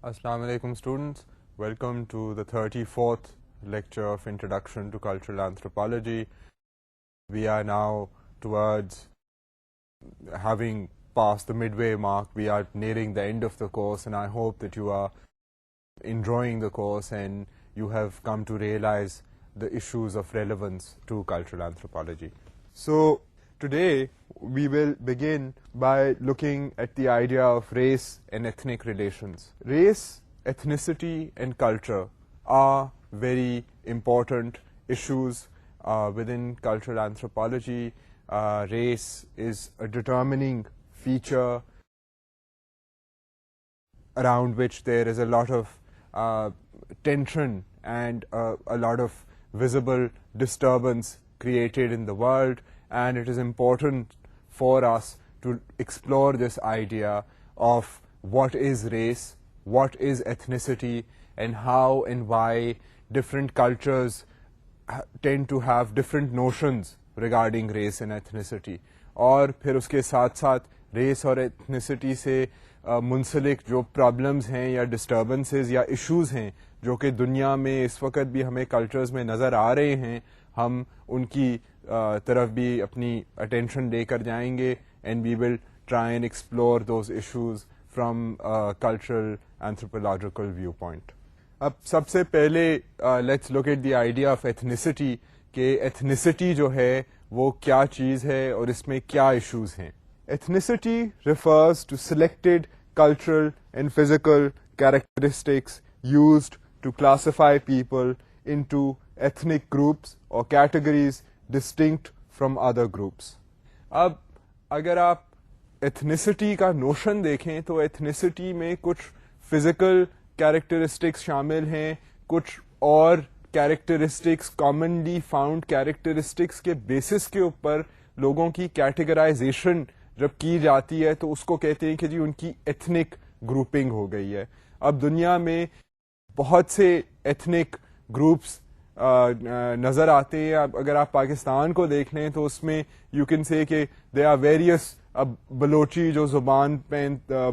Assalamu alaikum students, welcome to the 34th lecture of Introduction to Cultural Anthropology. We are now towards having passed the midway mark. We are nearing the end of the course, and I hope that you are enjoying the course and you have come to realize the issues of relevance to cultural anthropology. So today we will begin by looking at the idea of race and ethnic relations. Race, ethnicity and culture are very important issues within cultural anthropology. Race is a determining feature around which there is a lot of tension and a lot of visible disturbance created in the world, and it is important for us to explore this idea of what is race, what is ethnicity, and how and why different cultures tend to have different notions regarding race and ethnicity. اور پھر اس کے ساتھ ساتھ race اور ethnicity سے منسلک جو problems ہیں یا ڈسٹربنسز یا ایشوز ہیں جو کہ دنیا میں اس وقت بھی ہمیں کلچرز میں نظر آ رہے ہیں، ہم ان کی طرف بھی اپنی اٹینشن لے کر جائیں گے، and we will try and explore those issues from cultural anthropological view point. اب سب سے پہلے let's look at the idea of ethnicity, کہ ایتھنیسٹی جو ہے وہ کیا چیز ہے اور اس میں کیا ایشوز ہیں. Ethnicity refers to selected cultural and physical characteristics used to classify people into ethnic groups اور categories distinct from other groups. اب اگر آپ ایتھنیسٹی کا نوشن دیکھیں تو ایتھنیسٹی میں کچھ فزیکل کیریکٹرسٹکس شامل ہیں، کچھ اور کیریکٹرسٹکس کامنلی فاؤنڈ کیریکٹرسٹکس کے بیسس کے اوپر لوگوں کی کیٹیگرائزیشن جب کی جاتی ہے تو اس کو کہتے ہیں کہ جی ان کی ایتھنک گروپنگ ہو گئی ہے. اب دنیا میں بہت سے ایتھنک گروپس نظر آتے ہیں. اگر آپ پاکستان کو دیکھ لیں تو اس میں یو کین سے کہ دے آر ویریس. اب بلوچی جو زبان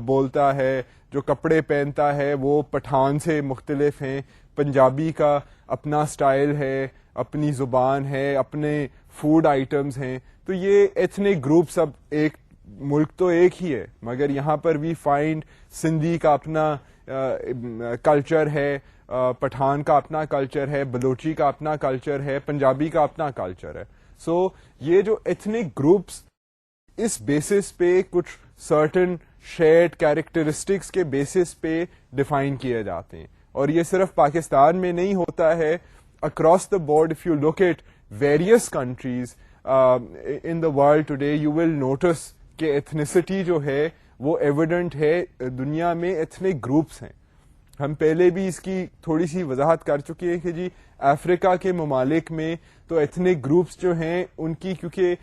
بولتا ہے، جو کپڑے پہنتا ہے، وہ پٹھان سے مختلف ہیں. پنجابی کا اپنا سٹائل ہے، اپنی زبان ہے، اپنے فوڈ آئٹمز ہیں. تو یہ ایتھنک گروپس، اب ایک ملک تو ایک ہی ہے مگر یہاں پر وی فائنڈ سندھی کا اپنا کلچر ہے، پٹھان کا اپنا کلچر ہے، بلوچی کا اپنا کلچر ہے، پنجابی کا اپنا کلچر ہے. سو یہ جو ایتھنک گروپس اس بیسس پہ کچھ سرٹن شیئرڈ کیریکٹرسٹکس کے بیسس پہ ڈیفائن کیے جاتے ہیں. اور یہ صرف پاکستان میں نہیں ہوتا ہے، across the board if you look at various countries in the world today you will notice کہ ایتھنیسٹی جو ہے وہ ایویڈنٹ ہے. دنیا میں ایتھنک گروپس ہیں. ہم پہلے بھی اس کی تھوڑی سی وضاحت کر چکے ہیں کہ جی افریقہ کے ممالک میں تو ایتھنک گروپس جو ہیں ان کی کیونکہ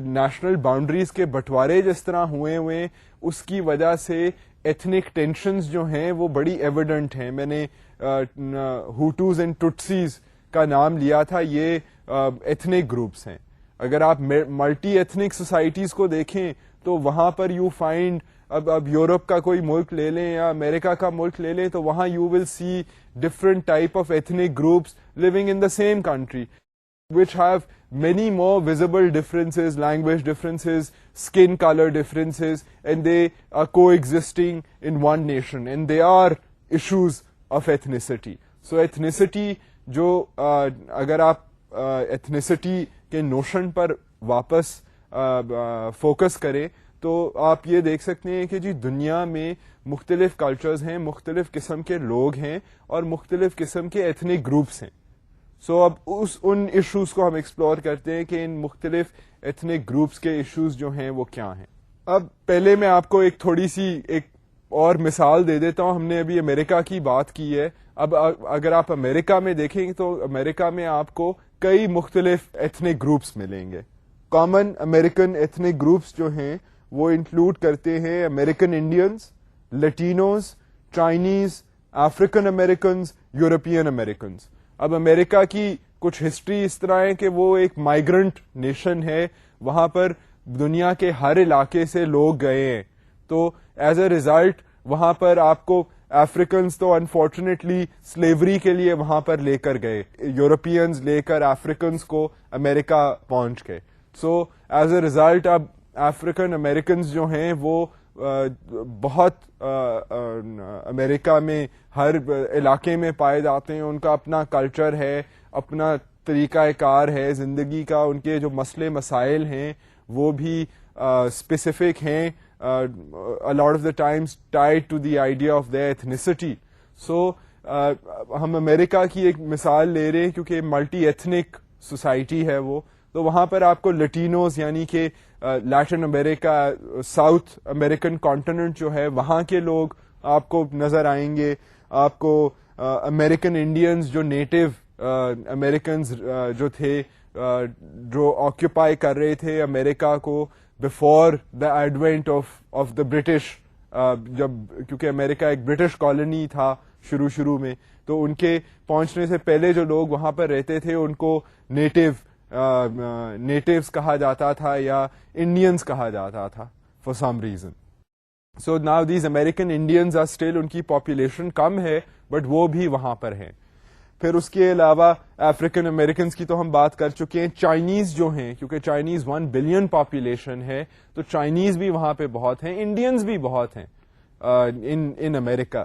نیشنل باؤنڈریز کے بٹوارے جس طرح ہوئے اس کی وجہ سے ایتھنک ٹینشنز جو ہیں وہ بڑی ایویڈنٹ ہیں. میں نے ہوٹوز اینڈ ٹوٹسیز کا نام لیا تھا، یہ ایتھنک گروپس ہیں. اگر آپ ملٹی ایتھنک سوسائٹیز کو دیکھیں تو وہاں پر یو فائنڈ، اب یورپ کا کوئی ملک لے لیں یا امریکہ کا ملک لے لیں تو وہاں you will see different type of ethnic groups living in the same country which have many more visible differences, language differences, skin color differences, and they are coexisting in one nation, and they are issues of ethnicity. So ethnicity جو اگر آپ ethnicity کے notion پر واپس focus کریں تو آپ یہ دیکھ سکتے ہیں کہ جی دنیا میں مختلف کلچرز ہیں، مختلف قسم کے لوگ ہیں اور مختلف قسم کے ایتھنک گروپس ہیں. سو اب ان ایشوز کو ہم ایکسپلور کرتے ہیں کہ ان مختلف ایتھنک گروپس کے ایشوز جو ہیں وہ کیا ہیں. اب پہلے میں آپ کو ایک تھوڑی سی ایک اور مثال دے دیتا ہوں. ہم نے ابھی امریکہ کی بات کی ہے. اب اگر آپ امریکہ میں دیکھیں تو امریکہ میں آپ کو کئی مختلف ایتھنک گروپس ملیں گے. کامن امریکن ایتھنک گروپس جو ہیں وہ انکلوڈ کرتے ہیں American Indians, Latinos, Chinese, African Americans, European Americans. اب امریکہ کی کچھ ہسٹری اس طرح ہے کہ وہ ایک مائیگرنٹ نیشن ہے، وہاں پر دنیا کے ہر علاقے سے لوگ گئے ہیں. تو ایز اے ریزلٹ وہاں پر آپ کو افریکنز تو انفارچونیٹلی سلیوری کے لیے وہاں پر لے کر گئے, یورپینز لے کر افریکنز کو امریکہ پہنچ گئے. سو ایز اے ریزلٹ اب افریقن امریکنز جو ہیں وہ بہت امریکہ میں ہر علاقے میں پائے جاتے ہیں. ان کا اپنا کلچر ہے, اپنا طریقہ کار ہے زندگی کا, ان کے جو مسئلے مسائل ہیں وہ بھی اسپیسیفک ہیں, a lot of the times tied to the idea of their ethnicity. So ہم امریکہ کی ایک مثال لے رہے ہیں کیونکہ ملٹی ایتھنک سوسائٹی ہے وہ, تو وہاں پر آپ کو لٹینوز یعنی کہ لیٹن امریکہ, ساؤتھ امریکن کانٹیننٹ جو ہے وہاں کے لوگ آپ کو نظر آئیں گے. آپ کو امریکن انڈینز جو نیٹو امریکنز جو تھے, جو آکیوپائی کر رہے تھے امریکہ کو before the advent of the British, جب کیونکہ امریکہ ایک برٹش کالونی تھا شروع میں, تو ان کے پہنچنے سے پہلے جو لوگ وہاں پر رہتے تھے ان کو نیٹیوز کہا جاتا تھا یا انڈینز کہا جاتا تھا for some reason. So now these American Indians are still, ان کی پاپولیشن کم ہے بٹ وہ بھی وہاں پر ہیں. پھر اس کے علاوہ افریقن امریکنز کی تو ہم بات کر چکے ہیں. چائنیز جو ہیں, کیونکہ چائنیز 1 بلین پاپولیشن ہے تو چائنیز بھی وہاں پہ بہت ہیں, انڈینز بھی بہت ہیں ان امریکہ.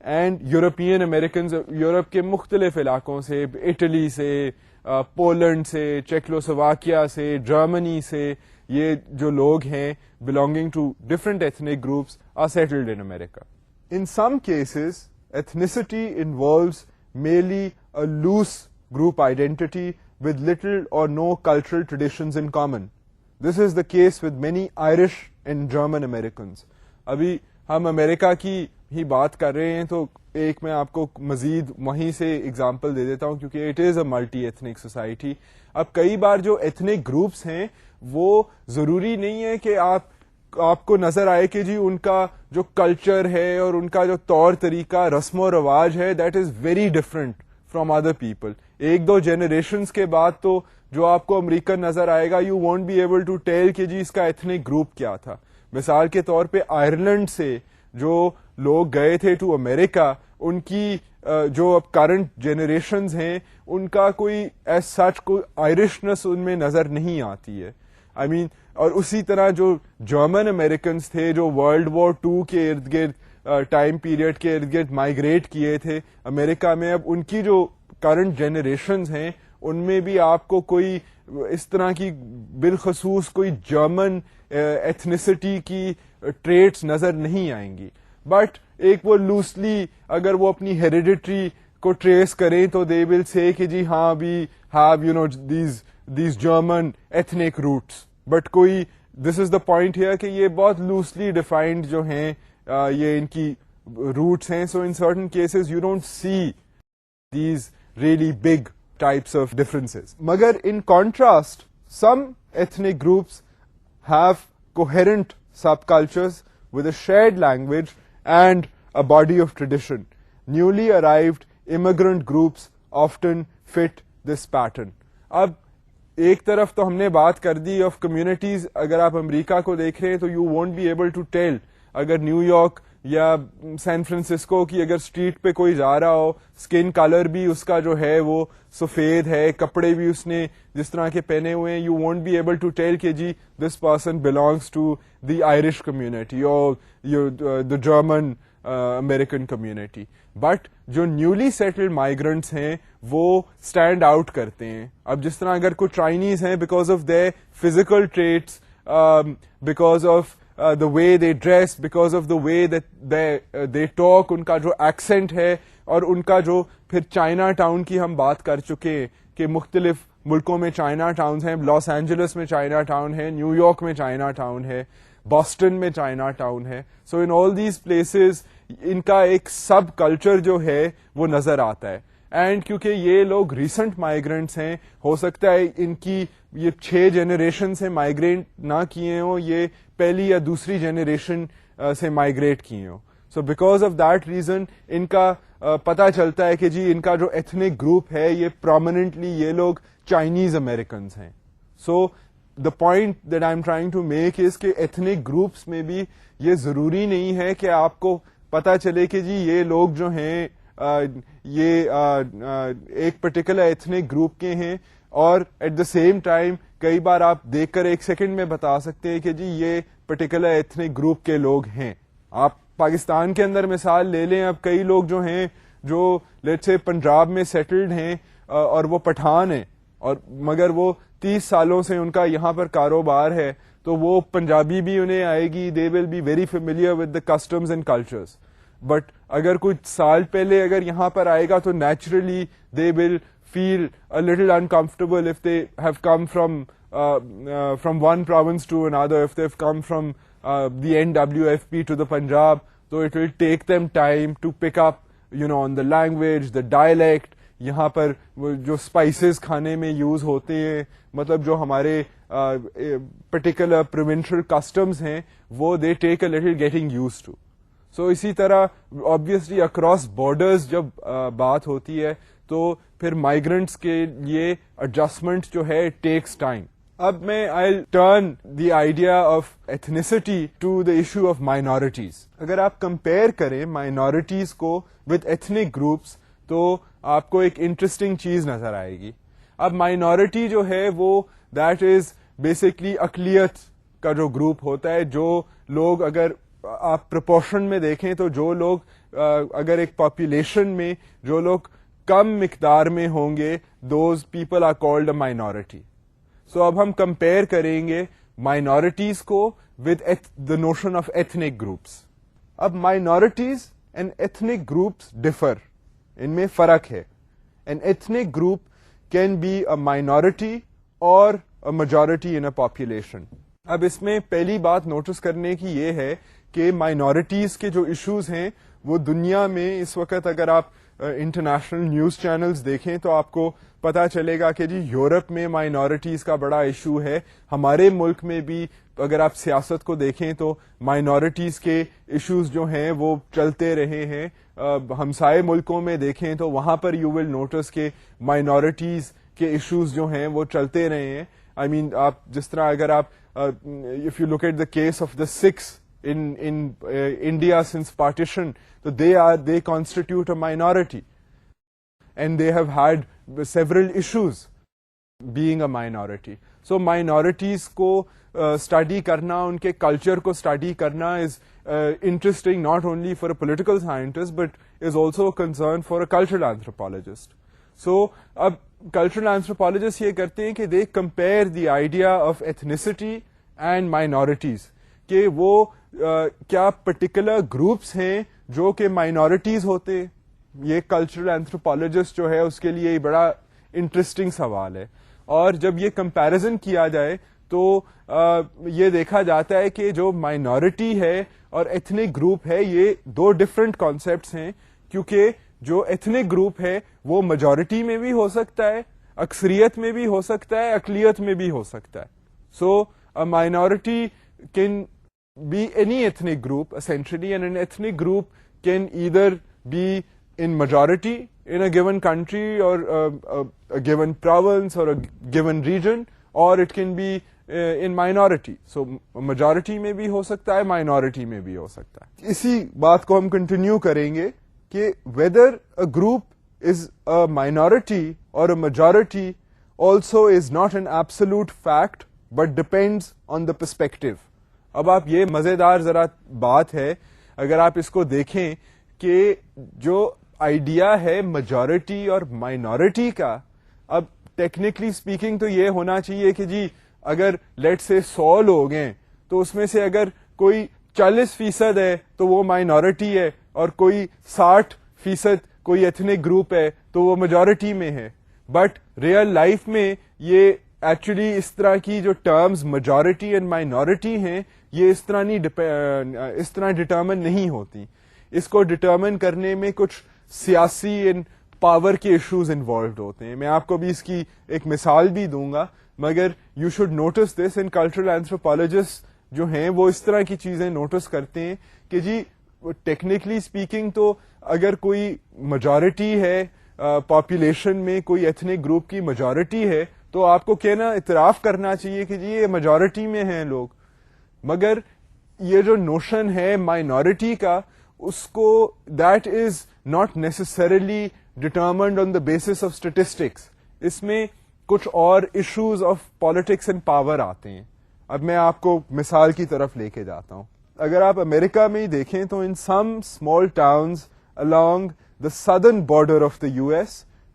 اینڈ یورپین امریکنز یورپ کے مختلف علاقوں سے, اٹلی سے, پولینڈ سے, چیکوسلوواکیا سے, جرمنی سے, یہ جو لوگ ہیں belonging to different ethnic groups are settled in America. In some cases, ethnicity involves merely a loose group identity with little or no cultural traditions in common. This is the case with many Irish and German Americans. ابھی ہم امریکہ کی ہی بات کر رہے ہیں تو ایک میں آپ کو مزید وہیں سے اگزامپل دے دیتا ہوں کیونکہ it is a multi ethnic society. اب کئی بار جو ایتھنک گروپس ہیں وہ ضروری نہیں ہے کہ آپ کو نظر آئے کہ جی ان کا جو کلچر ہے اور ان کا جو طور طریقہ رسم و رواج ہے that is very different from other people. ایک دو جنریشنز کے بعد تو جو آپ کو امریکن نظر آئے گا you won't be able to tell کہ جی اس کا ایتھنک گروپ کیا تھا. مثال کے طور پہ آئرلینڈ سے جو لوگ گئے تھے ٹو امریکہ, ان کی جو اب کرنٹ جنریشنز ہیں ان کا کوئی ایز سچ کوئی آئرشنس ان میں نظر نہیں آتی ہے. آئی مین اور اسی طرح جو جرمن امریکنز تھے جو ورلڈ وار 2 کے ارد گرد ٹائم پیریڈ کے ارد گرد مائگریٹ کیے تھے امریکہ میں, اب ان کی جو کرنٹ جنریشنز ہیں ان میں بھی آپ کو کوئی اس طرح کی بالخصوص کوئی جرمن ایتھنیسٹی کی ٹریٹس نظر نہیں آئیں گی. بٹ ایک وہ لوسلی اگر وہ اپنی ہیریڈیٹری کو ٹریس کریں تو دے ول سے کہ جی ہاں we have you know these German ethnic roots, but کوئی this is the point hair کہ یہ بہت لوسلی ڈیفائنڈ جو ہیں یہ ان کی روٹس ہیں. So in certain cases you don't see these really big types of differences. مگر in contrast, some ethnic groups have coherent subcultures with a shared language and a body of tradition. Newly arrived immigrant groups often fit this pattern. اب ایک طرف تو ہم نے بات کر the of communities, اگر آپ امریکہ کو دیکھ رہے ہیں تو you won't be able to tell اگر نیو یارک یا سین فرانسسکو کی اگر اسٹریٹ پہ کوئی جا رہا ہو, اسکن کلر بھی اس کا جو ہے وہ سفید ہے, کپڑے بھی اس نے جس طرح کے پہنے ہوئے ہیں, you won't be able to tell کہ جی this person belongs to the Irish community اور the German American community. But جو نیولی سیٹلڈ مائیگرنٹس ہیں وہ اسٹینڈ آؤٹ کرتے ہیں. اب جس طرح اگر کوئی چائنیز ہیں because of their physical traits, because of the way they dress, because of the way that they talk, ان کا جو ایکسنٹ ہے, اور ان کا جو پھر چائنا ٹاؤن کی ہم بات کر چکے ہیں کہ مختلف ملکوں میں چائنا ٹاؤنز ہیں. لاس اینجلس میں چائنا ٹاؤن ہے, نیو یارک میں چائنا ٹاؤن ہے, بoston میں چائنا ٹاؤن ہے. سو ان آل دیز پلیسز ان کا ایک سب کلچر جو ہے وہ نظر آتا ہے. اینڈ کیونکہ یہ لوگ ریسنٹ مائیگرینٹس ہیں, ہو سکتا ہے ان کی یہ 6 جنریشن سے مائیگریٹ نہ کیے ہوں, یہ پہلی یا دوسری جنریشن سے مائیگریٹ کیے ہوں. So because of that reason ان کا پتہ چلتا ہے کہ جی ان کا جو ایتھنک گروپ ہے یہ پرومیننٹلی یہ لوگ چائنیز امریکنز ہیں. So the point that I am trying to make is کہ ایتھنک گروپس میں بھی یہ ضروری نہیں ہے کہ آپ کو پتہ چلے کہ جی یہ لوگ جو ہیں یہ ایک پرٹیکولر ایتھنک گروپ کے ہیں, اور ایٹ دا سیم ٹائم کئی بار آپ دیکھ کر ایک سیکنڈ میں بتا سکتے ہیں کہ جی یہ پرٹیکولر ایتھنک گروپ کے لوگ ہیں. آپ پاکستان کے اندر مثال لے لیں, اب کئی لوگ جو ہیں جو لیٹس سے پنجاب میں سیٹلڈ ہیں اور وہ پٹھان ہیں, اور مگر وہ 30 سالوں سے ان کا یہاں پر کاروبار ہے, تو وہ پنجابی بھی انہیں آئے گی, they will be very familiar with the customs and cultures. But اگر کچھ سال پہلے اگر یہاں پر آئے گا تو naturally they will feel a little uncomfortable if they have come from one province to another, if they've come from the NWFP to the Punjab, so it will take them time to pick up, on the language, the dialect. یہاں پر جو spices کھانے میں use ہوتے ہیں, مطلب جو ہمارے particular provincial customs ہیں, وہ they take a little getting used to. So اسی طرح آبویسلی اکراس بارڈرز جب بات ہوتی ہے تو پھر مائیگرنٹس کے لیے ایڈجسٹمنٹ جو ہے اٹ ٹیکس ٹائم. اب میں I turn the idea of ethnicity to the issue of minorities. اگر آپ کمپیئر کریں مائنورٹیز کو وتھ ایتھنک گروپس تو آپ کو ایک انٹرسٹنگ چیز نظر آئے گی. اب مائنورٹی جو ہے وہ دیٹ از بیسکلی اقلیت کا جو گروپ ہوتا ہے, جو لوگ اگر آپ پرپورشن میں دیکھیں تو جو لوگ اگر ایک پاپولیشن میں جو لوگ کم مقدار میں ہوں گے, those people are called a minority. So اب ہم کمپیئر کریں گے مائنورٹیز کو with the notion of ethnic groups. اب minorities and ethnic groups differ, ان میں فرق ہے. An ethnic group can be a minority اور a majority in a population. اب اس میں پہلی بات نوٹس کرنے کی یہ ہے کہ مائنورٹیز کے جو ایشوز ہیں وہ دنیا میں اس وقت اگر آپ انٹرنیشنل نیوز چینلز دیکھیں تو آپ کو پتا چلے گا کہ جی یورپ میں مائنورٹیز کا بڑا ایشو ہے. ہمارے ملک میں بھی اگر آپ سیاست کو دیکھیں تو مائنورٹیز کے ایشوز جو ہیں وہ چلتے رہے ہیں. ہمسائے ملکوں میں دیکھیں تو وہاں پر یو ول نوٹس کہ مائنورٹیز کے ایشوز جو ہیں وہ چلتے رہے ہیں. آئی مین آپ جس طرح اگر آپ if you look at the case of the Sikhs in India since partition, so they constitute a minority and they have had several issues being a minority. So minorities کو study کرنا, ان کے culture کو study کرنا is interesting not only for a political scientist but is also a concern for a cultural anthropologist. So اب cultural anthropologists یہ کرتے ہیں کہ they compare the idea of ethnicity and minorities, کہ وہ کیا پرٹیکولر گروپس ہیں جو کہ مائنورٹیز ہوتے. یہ کلچرل اینتھروپولوجسٹ جو ہے اس کے لیے بڑا انٹرسٹنگ سوال ہے. اور جب یہ کمپیریزن کیا جائے تو یہ دیکھا جاتا ہے کہ جو مائنورٹی ہے اور ایتھنک گروپ ہے یہ دو ڈفرینٹ کانسیپٹس ہیں, کیونکہ جو ایتھنک گروپ ہے وہ میجورٹی میں بھی ہو سکتا ہے, اکثریت میں بھی ہو سکتا ہے, اقلیت میں بھی ہو سکتا ہے. سو a minority can be any ethnic group essentially, and an ethnic group can either be in majority in a given country or a given province or a given region, or it can be in minority. So majority میں بھی ہو سکتا ہے, minority میں بھی ہو سکتا ہے. اسی بات کو ہم کنٹینیو کریں گے کہ whether a group is a minority or a majority also is not an absolute fact but depends on the perspective. اب آپ یہ مزیدار ذرا بات ہے اگر آپ اس کو دیکھیں کہ جو آئیڈیا ہے میجورٹی اور مائنورٹی کا, اب ٹیکنیکلی اسپیکنگ تو یہ ہونا چاہیے کہ جی اگر لیٹ سے 100 لوگ ہیں تو اس میں سے اگر کوئی 40% ہے تو وہ مائنورٹی ہے, اور کوئی 60% کوئی ایتھنک گروپ ہے تو وہ میجورٹی میں ہے. بٹ ریئل لائف میں یہ ایکچولی اس طرح کی جو ٹرمز میجورٹی اینڈ مائنورٹی ہیں یہ اس طرح ڈٹرمن نہیں ہوتی. اس کو ڈٹرمن کرنے میں کچھ سیاسی اینڈ پاور کے ایشوز انوالوڈ ہوتے ہیں. میں آپ کو بھی اس کی ایک مثال بھی دوں گا, مگر یو شوڈ نوٹس دس. ان کلچرل اینتھروپولوجسٹ جو ہیں وہ اس طرح کی چیزیں نوٹس کرتے ہیں کہ جی ٹیکنیکلی اسپیکنگ تو اگر کوئی میجورٹی ہے پاپولیشن میں, کوئی ایتھنک گروپ کی میجورٹی ہے تو آپ کو کہنا اعتراف کرنا چاہیے کہ جی یہ میجورٹی میں ہیں لوگ. مگر یہ جو نوشن ہے مائنورٹی کا اس کو that is not necessarily determined on the basis of statistics. اس میں کچھ اور issues of politics and power آتے ہیں. اب میں آپ کو مثال کی طرف لے کے جاتا ہوں. اگر آپ امریکہ میں ہی دیکھیں تو in some small towns along the southern border of the US,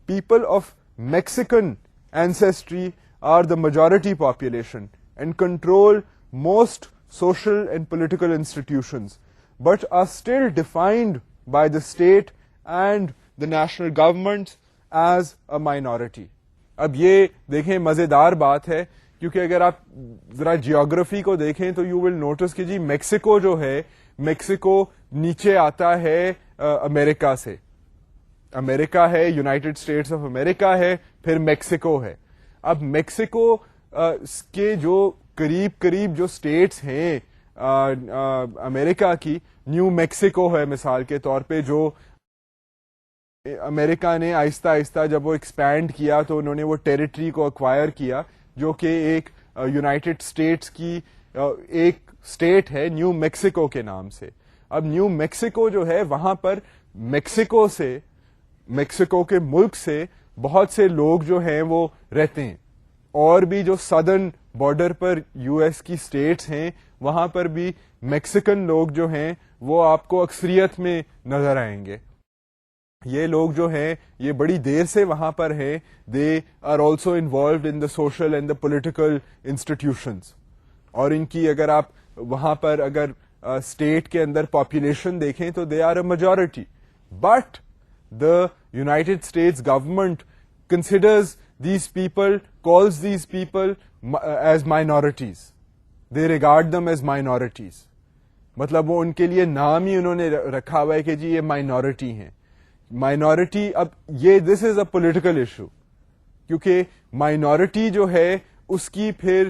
people of Mexican ancestry are the majority population and control most social and political institutions, but are still defined by the state and the national government as a minority. اب یہ دیکھیں مزیدار بات ہے, کیونکہ اگر آپ ذرا جیوگرافی کو دیکھیں تو یو ول نوٹس کہ جی میکسیکو جو ہے, میکسیکو نیچے آتا ہے امریکہ سے. امریکہ ہے, یونائٹڈ اسٹیٹس آف امریکہ ہے, پھر میکسیکو ہے. اب میکسیکو کے جو قریب جو اسٹیٹس ہیں امریکہ کی, نیو میکسیکو ہے مثال کے طور پہ, جو امریکہ نے آہستہ آہستہ جب وہ ایکسپینڈ کیا تو انہوں نے وہ ٹیریٹری کو ایکوائر کیا, جو کہ ایک یونائٹڈ اسٹیٹس کی ایک اسٹیٹ ہے نیو میکسیکو کے نام سے. اب نیو میکسیکو جو ہے وہاں پر میکسیکو کے ملک سے بہت سے لوگ جو ہیں وہ رہتے ہیں, اور بھی جو سدرن بارڈر پر یو ایس کی اسٹیٹس ہیں وہاں پر بھی میکسیکن لوگ جو ہیں وہ آپ کو اکثریت میں نظر آئیں گے. یہ لوگ جو ہیں یہ بڑی دیر سے وہاں پر ہیں. They are also involved in the social and the political institutions, اور ان کی اگر آپ وہاں پر اگر اسٹیٹ کے اندر پاپولیشن دیکھیں تو they are a majority, but the United States government considers these people, calls these people as minorities. They regard them as minorities. مطلب وہ ان کے لیے نام ہی انہوں نے رکھا ہوا ہے کہ جی یہ مائنورٹی ہیں. مائنورٹی, اب یہ دس از اے پولیٹیکل ایشو, کیونکہ مائنورٹی جو ہے اس کی پھر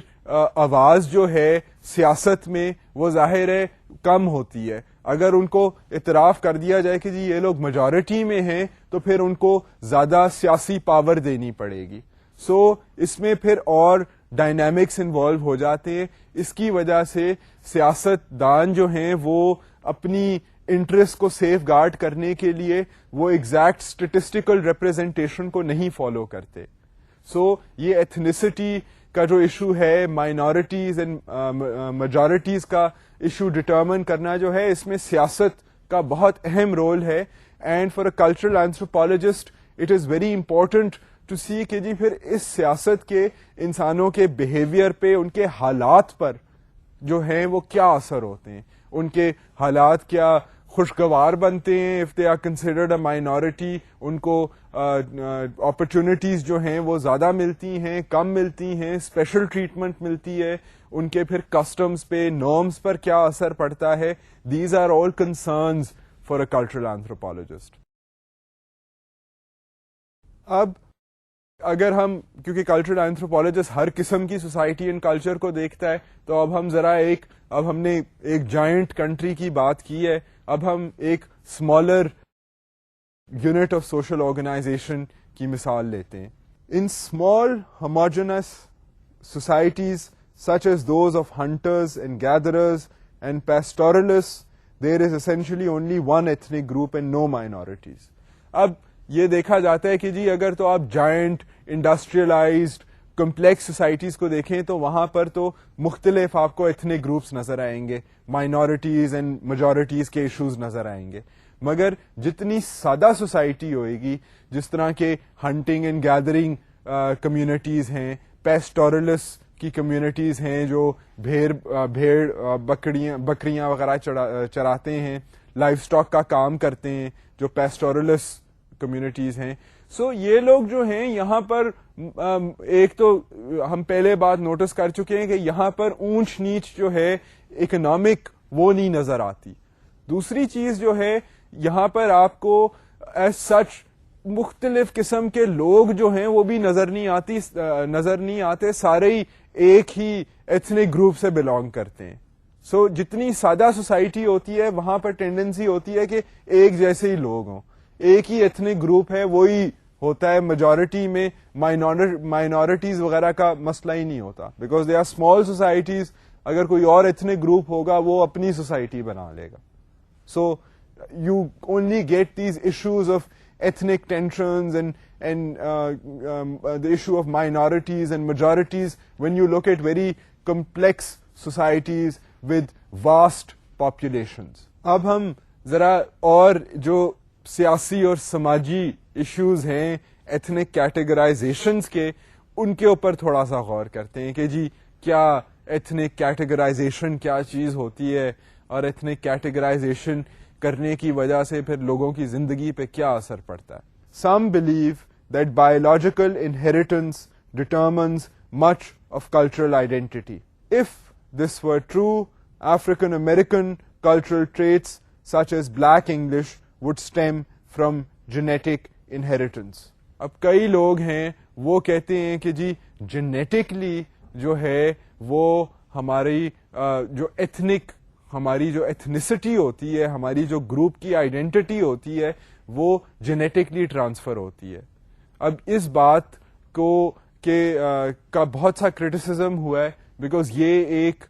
آواز جو ہے سیاست میں وہ ظاہر ہے کم ہوتی ہے. اگر ان کو اعتراف کر دیا جائے کہ جی یہ لوگ میجورٹی میں ہیں تو پھر ان کو زیادہ سیاسی پاور دینی پڑے گی. سو اس میں پھر اور ڈائنامکس انوالو ہو جاتے ہیں. اس کی وجہ سے سیاست دان جو ہیں وہ اپنی انٹرسٹ کو سیف گارڈ کرنے کے لیے وہ ایگزیکٹ اسٹیٹسٹیکل ریپرزینٹیشن کو نہیں فالو کرتے. سو یہ ایتھنیسٹی کا جو ایشو ہے, مائنورٹیز اینڈ میجورٹیز کا ایشو ڈٹرمن کرنا جو ہے, اس میں سیاست کا بہت اہم رول ہے. And for a cultural anthropologist it is very important to see کہ جی پھر اس سیاست کے انسانوں کے بیہیویئر پہ, ان کے حالات پر جو ہیں وہ کیا اثر ہوتے ہیں. ان کے حالات کیا خوشگوار بنتے ہیں if they are considered a minority. ان کو اپرچونٹیز جو ہیں وہ زیادہ ملتی ہیں, کم ملتی ہیں, اسپیشل ٹریٹمنٹ ملتی ہے. ان کے پھر کسٹمز پہ, نارمز پر کیا اثر پڑتا ہے. These are all concerns for a cultural anthropologist. اب اگر ہم, کیونکہ کلچرل اینتھروپولوجسٹ ہر قسم کی سوسائٹی اینڈ کلچر کو دیکھتا ہے, تو اب ہم ذرا اب ہم نے ایک جائنٹ کنٹری کی بات کی ہے, اب ہم ایک smaller unit of social organization کی مثال لیتے ہیں. In small homogeneous societies such as those of hunters and gatherers and pastoralists, there is essentially only one ethnic group and no minorities. اب یہ دیکھا جاتا ہے کہ جی اگر تو آپ جائنٹ انڈسٹریلائزڈ کمپلیکس سوسائٹیز کو دیکھیں تو وہاں پر تو مختلف آپ کو ایتھنک گروپس نظر آئیں گے, مائنورٹیز اینڈ میجورٹیز کے ایشوز نظر آئیں گے. مگر جتنی سادہ سوسائٹی ہوئے گی, جس طرح کے ہنٹنگ اینڈ گیدرنگ کمیونٹیز ہیں, پیسٹورلسٹ کی کمیونٹیز ہیں جو بھیڑ بکریاں وغیرہ چراتے ہیں, لائف سٹاک کا کام کرتے ہیں, جو پیسٹورلسٹ کمیونٹیز ہیں. سو یہ لوگ جو ہیں یہاں پر ایک تو ہم پہلے بات نوٹس کر چکے ہیں کہ یہاں پر اونچ نیچ جو ہے اکنامک وہ نہیں نظر آتی. دوسری چیز جو ہے یہاں پر آپ کو ایز سچ مختلف قسم کے لوگ جو ہیں وہ بھی نظر نہیں آتے, سارے ہی ایک ہی ایتھنک گروپ سے بلانگ کرتے ہیں. سو جتنی سادہ سوسائٹی ہوتی ہے وہاں پر ٹینڈنسی ہوتی ہے کہ ایک جیسے ہی لوگ ہوں, ایک ہی ایتھنک گروپ ہے وہی ہوتا ہے. میجورٹی میں مائنورٹیز وغیرہ کا مسئلہ ہی نہیں ہوتا, because they are small societies. اگر کوئی اور ایتھنک گروپ ہوگا وہ اپنی سوسائٹی بنا لے گا. سو you only get these issues of ethnic tensions and the issue of minorities and majorities when you look at very complex societies with vast populations. اب ہم ذرا اور جو سیاسی اور سماجی ایشوز ہیں ایتھنک کیٹیگرائزیشنز کے، ان کے اوپر تھوڑا سا غور کرتے ہیں کہ جی کیا ایتھنک کیٹیگرائزیشن کیا چیز ہوتی ہے، اور ایتھنک کیٹیگرائزیشن کرنے کی وجہ سے پھر لوگوں کی زندگی پہ کیا اثر پڑتا ہے. Some believe that biological inheritance determines much of cultural identity. If this were true, African American cultural traits such as black English would stem from genetic inheritance. اب کئی لوگ ہیں وہ کہتے ہیں کہ جی جینیٹکلی جو ہے وہ ہماری جو ایتھنک، ہماری جو ایتھنیسٹی ہوتی ہے، ہماری جو گروپ کی آئیڈینٹی ہوتی ہے وہ جینیٹکلی ٹرانسفر ہوتی ہے. اب اس بات کو کا بہت سا کرٹیسزم ہوا ہے بیکاز یہ ایک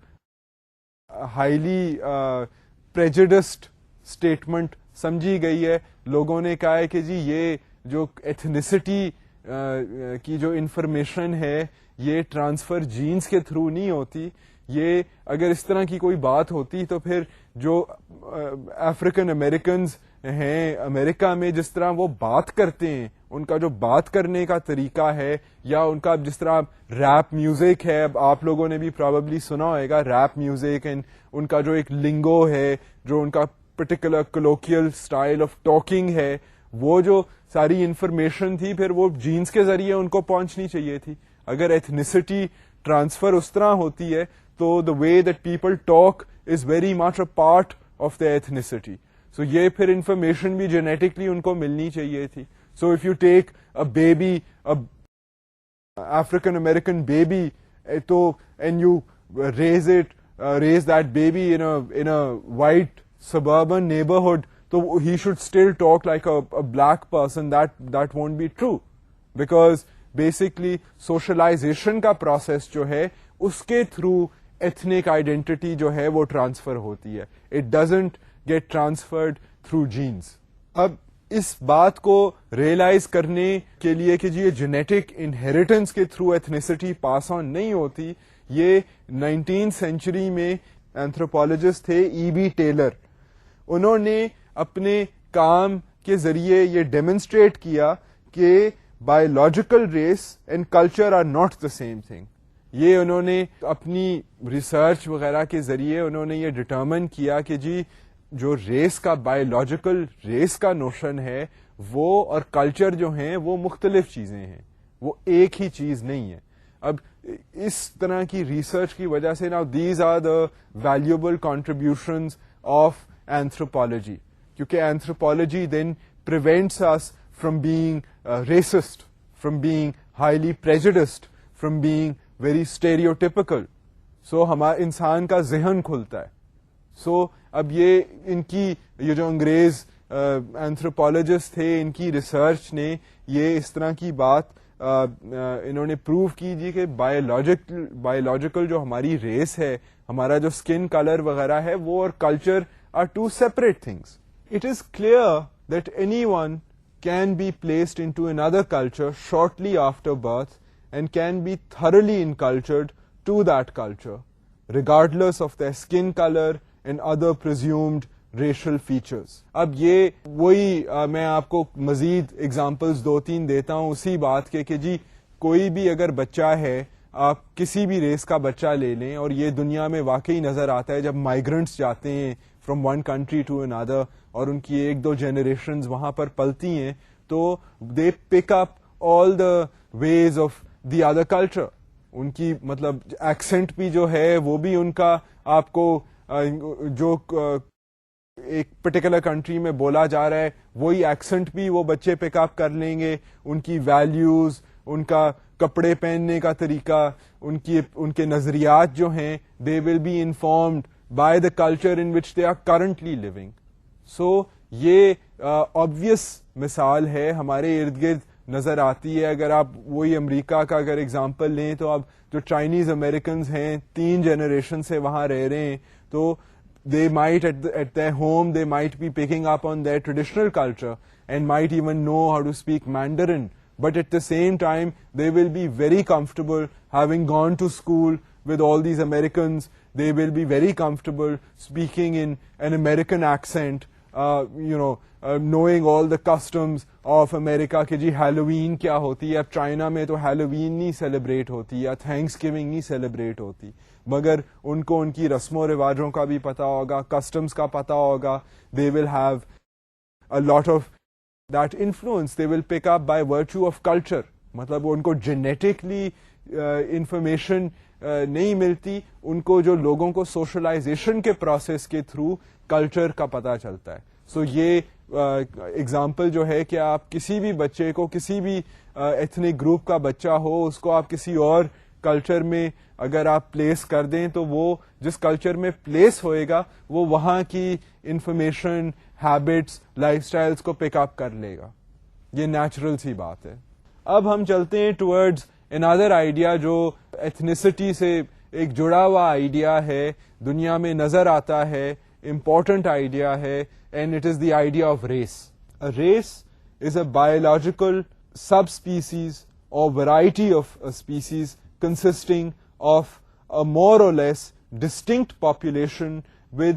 ہائیلی پریجڈسڈ اسٹیٹمنٹ سمجھی گئی ہے. لوگوں نے کہا ہے کہ جی یہ جو ایتھنیسٹی کی جو انفارمیشن ہے یہ ٹرانسفر جینز کے تھرو نہیں ہوتی. یہ اگر اس طرح کی کوئی بات ہوتی تو پھر جو افریقن امریکنز ہیں امریکہ میں جس طرح وہ بات کرتے ہیں، ان کا جو بات کرنے کا طریقہ ہے، یا ان کا جس طرح ریپ میوزک ہے، اب آپ لوگوں نے بھی پرابیبلی سنا ہوئے گا ریپ میوزک، اینڈ ان کا جو ایک لنگو ہے، جو ان کا پرٹیکولر کلوکیل اسٹائل آف ٹاکنگ ہے، وہ جو ساری انفارمیشن تھی پھر وہ جینز کے ذریعے ان کو پہنچنی چاہیے تھی. اگر ایتھنیسٹی ٹرانسفر اس طرح ہوتی ہے تو the way that people talk is very much a part of their ethnicity. So یہ پھر انفارمیشن بھی جینیٹکلی ان کو ملنی چاہیے تھی. So if you take a baby, a African American baby, and you raise that baby in a white suburban neighborhood, so he should still talk like a black person. That won't be true, because basically socialization کا process جو ہے اس کے through ethnic identity جو ہے وہ transfer ہوتی ہے. It doesn't get transferred through genes. اب اس بات کو ریئلائز کرنے کے لیے کہ جی یہ جینیٹک انہیریٹنس کے تھرو ایتھنیسٹی پاس آن نہیں ہوتی، یہ 19th سینچری میں اینتھروپولوجسٹ تھے ای بی ٹیلر. انہوں نے اپنے کام کے ذریعے یہ ڈیمونسٹریٹ کیا کہ biological race and culture are not the same thing. یہ انہوں نے اپنی ریسرچ وغیرہ کے ذریعے انہوں نے یہ ڈٹرمن کیا کہ جی جو ریس کا بایولوجیکل ریس کا نوشن ہے وہ اور کلچر جو ہیں وہ مختلف چیزیں ہیں، وہ ایک ہی چیز نہیں ہے. اب اس طرح کی ریسرچ کی وجہ سے now these are the valuable contributions of anthropology, کیونکہ anthropology then prevents us from being racist, from being highly prejudiced, from being very stereotypical. So ہمارا انسان کا ذہن کھلتا ہے. So اب یہ جو انگریز اینتھروپولوجسٹ تھے ان کی ریسرچ نے یہ اس طرح کی بات انہوں نے پروو کی جی کہ بایولوجیکل جو ہماری ریس ہے، ہمارا جو اسکن کلر وغیرہ ہے، وہ اور culture are two separate things. It is clear that anyone can be placed into another culture shortly after birth and can be thoroughly encultured to that culture, regardless of their skin color and other presumed racial features. اب یہ وہی میں آپ کو مزید examples 2-3 دیتا ہوں اسی بات کے کہ جی کوئی بھی اگر بچہ ہے، آپ کسی بھی ریس کا بچہ لے لیں، اور یہ دنیا میں واقعی نظر آتا ہے جب مائیگرنٹس جاتے ہیں فرام ون کنٹری ٹو اندر اور ان کی 1-2 جنریشنز وہاں پر پلتی ہیں تو they pick up all the ways of the other culture. ان کی مطلب ایکسنٹ بھی جو ہے وہ بھی ان کا آپ کو جو ایک پرٹیکولر کنٹری میں بولا جا رہا ہے وہی ایکسنٹ بھی وہ بچے پک اپ کر لیں گے. ان کی ویلیوز، ان کا کپڑے پہننے کا طریقہ، ان کے نظریات جو ہیں they will be informed by the culture in which they are currently living. So یہ آبویس مثال ہے ہمارے ارد گرد نظر آتی ہے. اگر آپ وہی امریکہ کا اگر اگزامپل لیں تو اب جو چائنیز امریکنز ہیں 3 جنریشن سے وہاں رہ رہے ہیں، تو they might at their home, they might be picking up on their traditional culture and might even know how to speak Mandarin, but at the same time they will be very comfortable having gone to school with all these Americans. They will be very comfortable speaking in an American accent, knowing all the customs of America کہ جی Halloween کیا ہوتی ہے. اب China میں تو Halloween نہیں celebrate ہوتی یا تھینکس گیونگ نہیں سیلیبریٹ ہوتی, مگر ان کو ان کی رسم و رواجوں کا بھی پتہ ہوگا, کسٹمز کا پتہ ہوگا. They will have a lot of that influence. They will pick up by virtue of culture. مطلب ان کو جینیٹکلی انفارمیشن نہیں ملتی, ان کو جو لوگوں کو سوشلائزیشن کے پروسیس کے تھرو کلچر کا پتہ چلتا ہے. سو یہ اگزامپل جو ہے کہ آپ کسی بھی بچے کو, کسی بھی ایتھنک گروپ کا بچہ ہو, اس کو آپ کسی اور کلچر میں اگر آپ پلیس کر دیں تو وہ جس کلچر میں پلیس ہوئے گا وہ وہاں کی انفارمیشن, ہیبٹس, لائف سٹائلس کو پک اپ کر لے گا. یہ نیچرل سی بات ہے. اب ہم چلتے ہیں ٹورڈز another آئیڈیا جو ایتھنیسٹی سے ایک جڑا ہوا آئیڈیا ہے, دنیا میں نظر آتا ہے, امپورٹنٹ آئیڈیا ہے, and it is the idea of race. A race is a biological subspecies or variety of a species consisting of a more or less distinct population with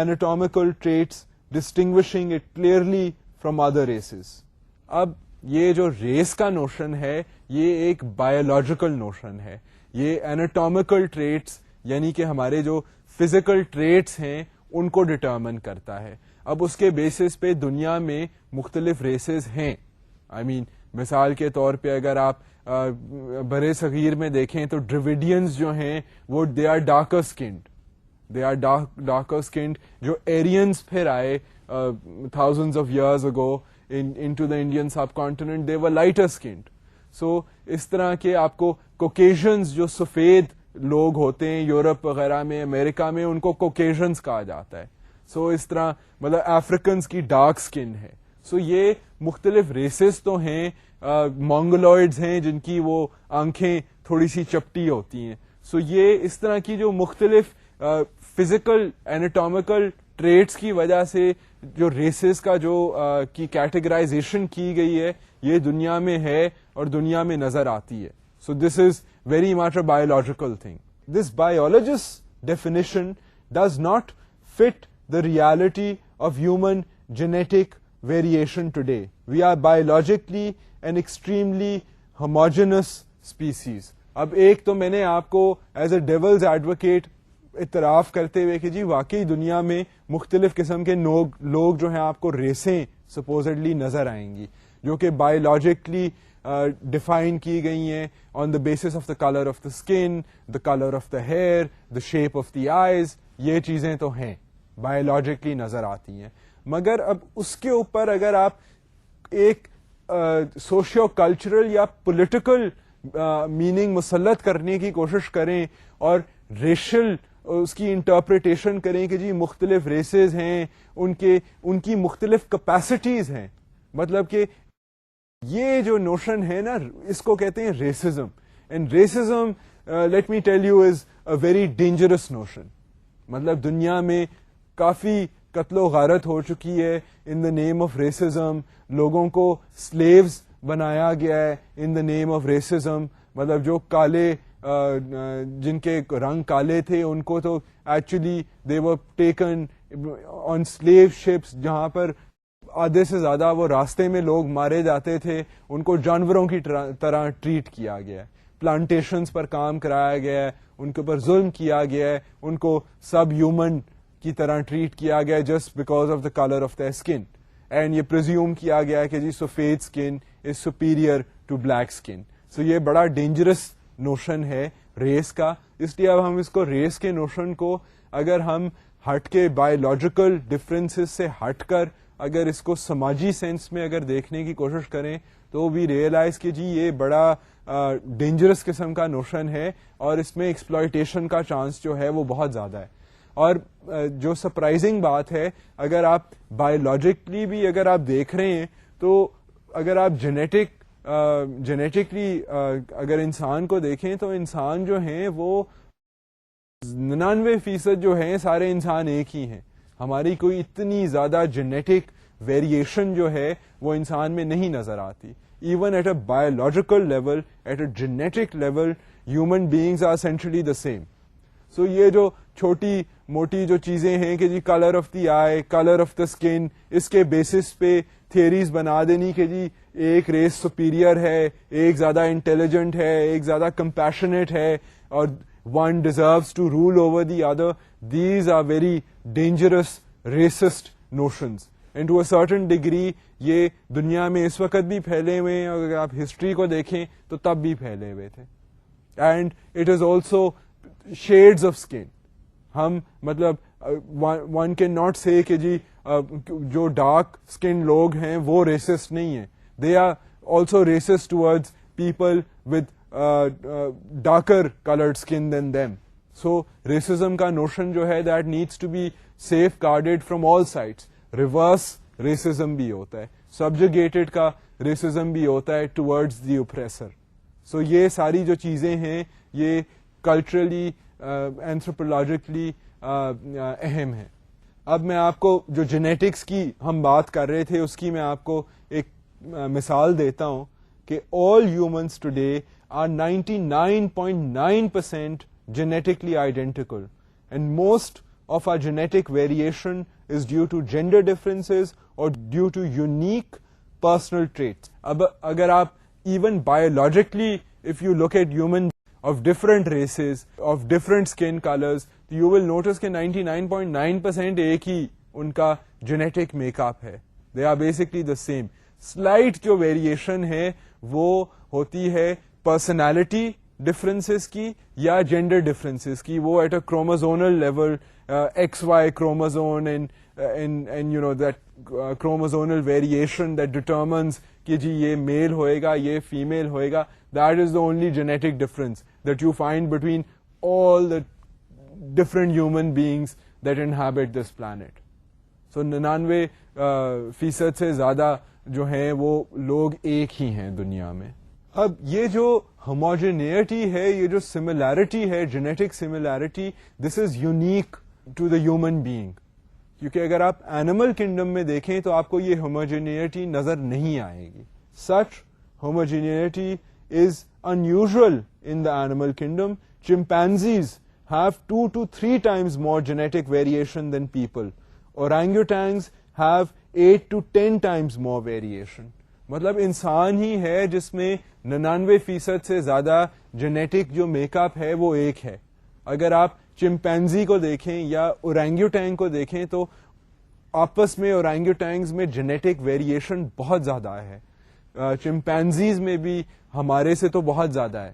anatomical traits distinguishing it clearly from other races. اب یہ جو race کا notion ہے یہ ایک biological notion ہے. یہ anatomical traits یعنی کہ ہمارے جو فزیکل ٹریٹس ہیں ان کو ڈٹرمن کرتا ہے. اب اس کے بیسس پہ دنیا میں مختلف ریسز ہیں. مثال کے طور پہ اگر آپ برے صغیر میں دیکھیں تو ڈریویڈینز جو ہیں وہ دے آر ڈارکر اسکنڈ. جو ایرینز پھر آئے thousands of years ago into the Indian subcontinent, they were lighter skinned. So اس طرح کے آپ کو کوکیشنز جو سفید لوگ ہوتے ہیں یورپ وغیرہ میں, امریکہ میں, ان کو کوکیشنز کہا جاتا ہے. سو اس طرح مطلب افریقنز کی ڈارک سکن ہے. سو یہ مختلف ریسز تو ہیں. مونگولوئڈز ہیں جن کی وہ آنکھیں تھوڑی سی چپٹی ہوتی ہیں. سو یہ اس طرح کی جو مختلف فزیکل ایناٹومیکل ٹریٹس کی وجہ سے جو ریسز کا جو کی کیٹیگرائزیشن کی گئی ہے یہ دنیا میں ہے اور دنیا میں نظر آتی ہے. So this is very much a biological thing. This biologist definition does not fit the reality of human genetic variation today. We are biologically an extremely homogeneous species. اب ایک تو میں نے آپ کو ایز اے ڈیولز ایڈوکیٹ اعتراف کرتے ہوئے کہ جی واقعی دنیا میں مختلف قسم کے لوگ جو ہیں آپ کو ریسیں سپوزڈلی نظر آئیں گی جو کہ بایولوجیکلی ڈیفائن کی گئی ہیں on the basis of the colour of the skin, the colour of the hair, the shape of the eyes. یہ چیزیں تو ہیں بایولوجیکلی نظر آتی ہیں. مگر اب اس کے اوپر اگر آپ ایک سوشیو کلچرل یا پولیٹیکل میننگ مسلط کرنے کی کوشش کریں اور ریشل اس کی انٹرپریٹیشن کریں کہ جی مختلف ریسز ہیں, ان کی مختلف کیپیسٹیز ہیں, مطلب کہ یہ جو نوشن ہے نا اس کو کہتے ہیں racism. And racism let me tell you is a very dangerous notion. مطلب دنیا میں کافی قتل و غارت ہو چکی ہے ان دا نیم آف ریسزم. لوگوں کو سلیوز بنایا گیا ہے ان دا نیم آف ریسزم. مطلب جو کالے جن کے رنگ کالے تھے ان کو تو actually they were taken on slave ships جہاں پر آدھے سے زیادہ وہ راستے میں لوگ مارے جاتے تھے, ان کو جانوروں کی طرح ٹریٹ کیا گیا ہے. پلانٹیشنز پر کام کرایا گیا ہے, ان کے اوپر ظلم کیا گیا ہے, ان کو سب ہیومن کی طرح ٹریٹ کیا گیا just because of the colour of the skin. And یہ پرزیوم کیا گیا کہ جی سفید skin is superior to black skin. So یہ بڑا ڈینجرس نوشن ہے ریس کا. اس لیے اب ہم اس کو ریس کے نوشن کو اگر ہم ہٹ کے بایولوجیکل ڈفرینسز سے ہٹ کر اگر اس کو سماجی سینس میں اگر دیکھنے کی کوشش کریں تو وی ریئلائز کہ جی یہ بڑا ڈینجرس قسم کا نوشن ہے اور اس میں ایکسپلائٹیشن کا چانس جو ہے وہ بہت زیادہ ہے. اور جو سرپرائزنگ بات ہے اگر آپ بایولوجیکلی بھی اگر آپ دیکھ رہے ہیں تو اگر آپ جینیٹکلی اگر انسان کو دیکھیں تو انسان جو ہیں وہ 99% جو ہیں سارے انسان ایک ہی ہیں. ہماری کوئی اتنی زیادہ جینیٹک ویریشن جو ہے وہ انسان میں نہیں نظر آتی. Even at a biological level, at a genetic level, human beings are essentially the same. So یہ جو چھوٹی موٹی جو چیزیں ہیں کہ جی colour of the eye, colour of the skin, اس کے بیسس پہ تھیریز بنا دینی کہ جی ایک ریس سپیریئر ہے, ایک زیادہ انٹیلیجنٹ ہے, ایک زیادہ کمپیشنیٹ ہے, اور one deserves to rule over the other. These are very dangerous racist notions. And to a certain degree یہ دنیا میں اس وقت بھی پھیلے ہوئے ہیں, اگر آپ ہسٹری کو دیکھیں تو تب بھی پھیلے ہوئے تھے. And it is also shades of skin. ہم مطلب one cannot say کہ جی جو ڈارک اسکن لوگ ہیں وہ ریسسٹ نہیں ہیں. They are also racist towards people with darker colored skin than them. So racism کا notion جو ہے that needs to be safeguarded from all sides. Reverse racism بھی ہوتا ہے, subjugated کا racism بھی ہوتا ہے towards the oppressor. So یہ ساری جو چیزیں ہیں یہ culturally, anthropologically اہم ہیں. اب میں آپ کو جو جینیٹکس کی ہم بات کر رہے تھے اس کی میں آپ کو ایک مثال دیتا ہوں کہ all humans today are 99.9% genetically identical, and most of our genetic variation is due to gender differences or due to unique personal traits. اب اگر آپ even biologically if you look at humans of different races, of different skin colors, you will notice کہ 99.9% ایک ہی ان کا genetic make up ہے. They are basically the same. Slight جو variation ہے وہ ہوتی ہے پرسنالٹی ڈفرینسز کی یا جینڈر ڈفرینسز کی. وہ at a chromosomal level, X Y chromosome and you know that chromosomal variation that determines کہ جی یہ میل ہوئے گا یہ فیمیل ہوئے گا. That is the only genetic difference that you find between all the different human beings that inhabit this planet. So 99% سے زیادہ جو ہیں وہ لوگ ایک ہی ہیں دنیا میں. اب یہ جو ہوموجینیٹی ہے, یہ جو سملیرٹی ہے, genetic similarity, this is unique to the human being. کیونکہ اگر آپ اینیمل کنگڈم میں دیکھیں تو آپ کو یہ ہوموجینیٹی نظر نہیں آئے گی. سچ ہوموجینیٹی از unusual in the animal kingdom. Chimpanzees have 2 to 3 times more genetic variation than people. Orangutans have 8 to 10 times more variation. مطلب انسان ہی ہے جس میں 99% سے زیادہ جینیٹک جو میک اپ ہے وہ ایک ہے. اگر آپ چمپینزی کو دیکھیں یا اورانگوٹینگ کو دیکھیں تو آپس میں اورانگوٹینگز میں جینیٹک ویریشن بہت زیادہ ہے. چمپینزیز میں بھی ہمارے سے تو بہت زیادہ ہے.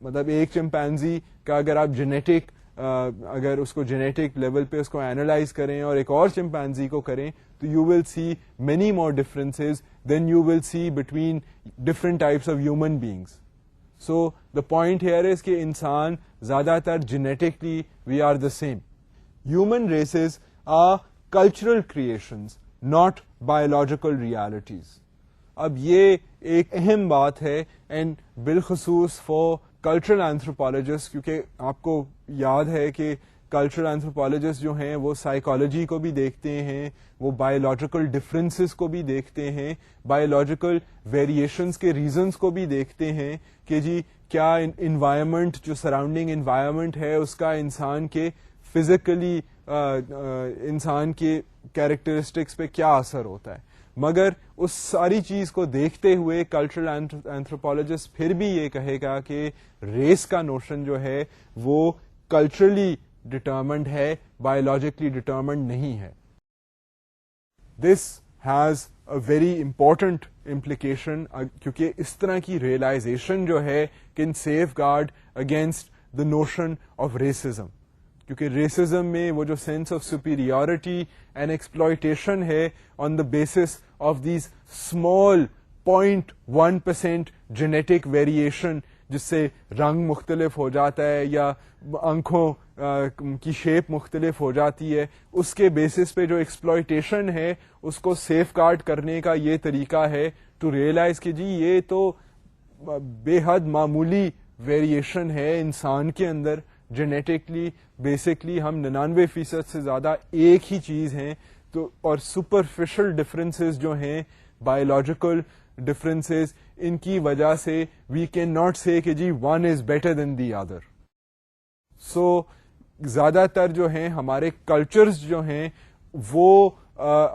مطلب ایک چمپینزی کا اگر آپ جینیٹک اگر اس کو جینیٹک لیول پہ اس کو اینالائز کریں اور ایک اور چمپینزی کو کریں تو you will see many more differences than you will see between different types of human beings. So the point here is کہ انسان زیادہ تر genetically we are the same. Human races are cultural creations not biological realities. اب یہ ایک اہم بات ہے اینڈ بالخصوص فار کلچرل اینتھروپالوجسٹ, کیونکہ آپ کو یاد ہے کہ کلچرل اینتھروپالوجسٹ جو ہیں وہ سائیکالوجی کو بھی دیکھتے ہیں, وہ بایولوجیکل ڈفرینسز کو بھی دیکھتے ہیں, بایولوجیکل ویریشنز کے ریزنز کو بھی دیکھتے ہیں کہ جی کیا انوائرمنٹ جو سراؤنڈنگ انوائرمنٹ ہے اس کا انسان کے فزیکلی انسان کے کیریکٹرسٹکس پہ کیا اثر ہوتا ہے. مگر اس ساری چیز کو دیکھتے ہوئے کلچرل اینتھروپالوجسٹ پھر بھی یہ کہے گا کہ ریس کا نوشن جو ہے وہ کلچرلی ڈٹرمنڈ ہے, بایولوجیکلی ڈٹرمنڈ نہیں ہے. This has a very important implication, کیونکہ اس طرح کی ریئلائزیشن جو ہے can safeguard against the notion of racism. کیونکہ ریسزم میں وہ جو sense of superiority and exploitation ہے on the basis of these small 0.1% genetic variation, جس سے رنگ مختلف ہو جاتا ہے یا آنکھوں کی شیپ مختلف ہو جاتی ہے, اس کے بیسس پہ جو ایکسپلوئٹیشن ہے اس کو سیف گارڈ کرنے کا یہ طریقہ ہے ٹو ریئلائز کہ جی یہ تو بے حد معمولی ویریشن ہے انسان کے اندر, جینیٹکلی بیسکلی ہم 99% سے زیادہ ایک ہی چیز ہیں. تو اور سپرفیشل ڈفرینسز جو ہیں بایولوجیکل ڈفرینسز, ان کی وجہ سے وی کین ناٹ سے کہ جی one is better than the other. So زیادہ تر جو ہیں ہمارے کلچرز جو ہیں وہ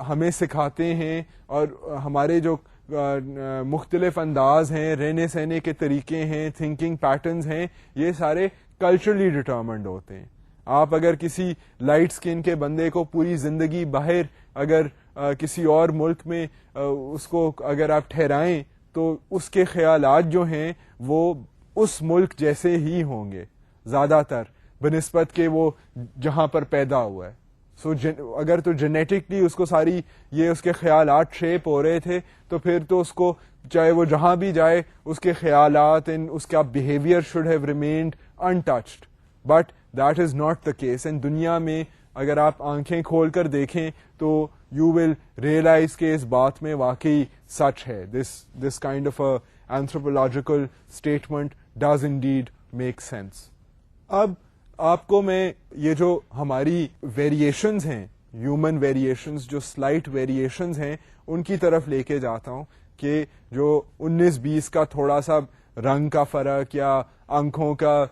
ہمیں سکھاتے ہیں, اور ہمارے جو مختلف انداز ہیں, رہنے سہنے کے طریقے ہیں, تھنکنگ پیٹرنز ہیں, یہ سارے کلچرلی ڈٹرمنڈ ہوتے ہیں. آپ اگر کسی لائٹ سکن کے بندے کو پوری زندگی باہر اگر کسی اور ملک میں اس کو اگر آپ ٹھہرائیں تو اس کے خیالات جو ہیں وہ اس ملک جیسے ہی ہوں گے زیادہ تر بنسبت کہ وہ جہاں پر پیدا ہوا ہے. سو اگر تو جینیٹکلی اس کو ساری یہ اس کے خیالات شیپ ہو رہے تھے تو پھر تو اس کو چاہے وہ جہاں بھی جائے اس کے خیالات ان اس کا behaviour should have remained untouched, but that is not the case. And دنیا میں اگر آپ آنکھیں کھول کر دیکھیں تو یو ول ریئلائز کہ اس بات میں واقعی سچ ہے. This kind of a anthropological statement does indeed make sense. اب آپ کو میں یہ جو ہماری ویریشنز ہیں, ہیومن ویریشنز, جو سلائٹ ویریشنز ہیں, ان کی طرف لے کے جاتا ہوں کہ جو 19-20 کا تھوڑا سا رنگ کا فرق یا آنکھوں کا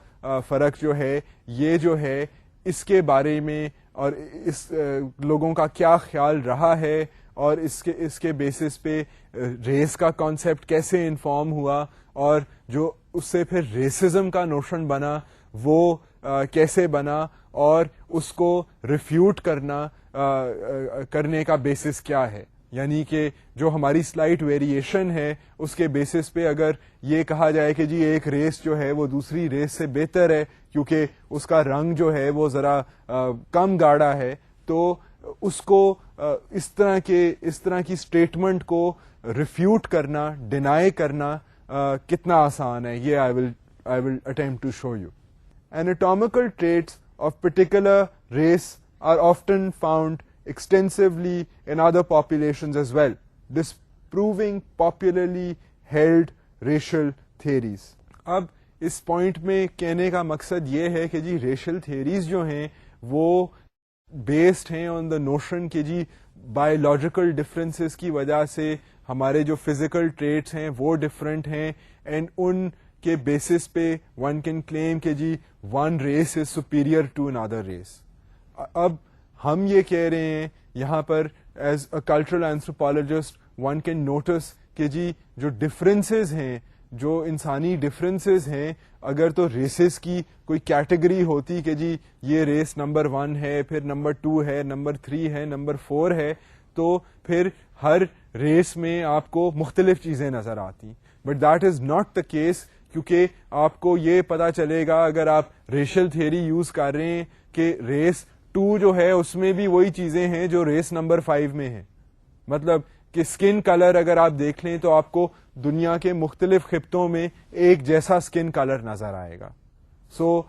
فرق جو ہے, یہ جو ہے اس کے بارے میں اور اس لوگوں کا کیا خیال رہا ہے, اور اس کے بیسس پہ ریس کا کانسیپٹ کیسے انفارم ہوا, اور جو اس سے پھر ریسزم کا نوشن بنا وہ کیسے بنا, اور اس کو ریفیوٹ کرنے کا بیسس کیا ہے. یعنی کہ جو ہماری سلائٹ ویریشن ہے اس کے بیسس پہ اگر یہ کہا جائے کہ جی ایک ریس جو ہے وہ دوسری ریس سے بہتر ہے کیونکہ اس کا رنگ جو ہے وہ ذرا کم گاڑھا ہے, تو اس کو اس طرح کی اسٹیٹمنٹ کو ریفیوٹ کرنا, ڈینائی کرنا کتنا آسان ہے, یہ I will attempt to show you. Anatomical traits of particular race are often found extensively in other populations as well, disproving popularly held racial theories. اب اس پوائنٹ میں کہنے کا مقصد یہ ہے کہ جی ریشل تھیوریز جو ہیں وہ بیسڈ ہیں آن دا نوشن کہ جی بایولوجیکل ڈفرینسز کی وجہ سے ہمارے جو فزیکل ٹریٹس ہیں وہ ڈفرینٹ ہیں, اینڈ ان کے بیسس پہ ون کین کلیم کہ جی one race is superior to another race. اب ہم یہ کہہ رہے ہیں یہاں پر as a cultural anthropologist one can notice کہ جی جو ڈفرینسز ہیں, جو انسانی ڈفرینسز ہیں, اگر تو ریسز کی کوئی کیٹیگری ہوتی کہ جی یہ ریس نمبر 1 ہے, پھر نمبر 2 ہے, نمبر 3 ہے, نمبر 4 ہے, تو پھر ہر ریس میں آپ کو مختلف چیزیں نظر آتی. But that is not the case, کیونکہ آپ کو یہ پتا چلے گا اگر آپ ریشل تھیوری یوز کر رہے ہیں کہ ریس 2 جو ہے اس میں بھی وہی چیزیں ہیں جو ریس نمبر 5 میں ہیں. مطلب کہ اسکن کلر اگر آپ دیکھ لیں تو آپ کو دنیا کے مختلف خطوں میں ایک جیسا اسکن کلر نظر آئے گا. So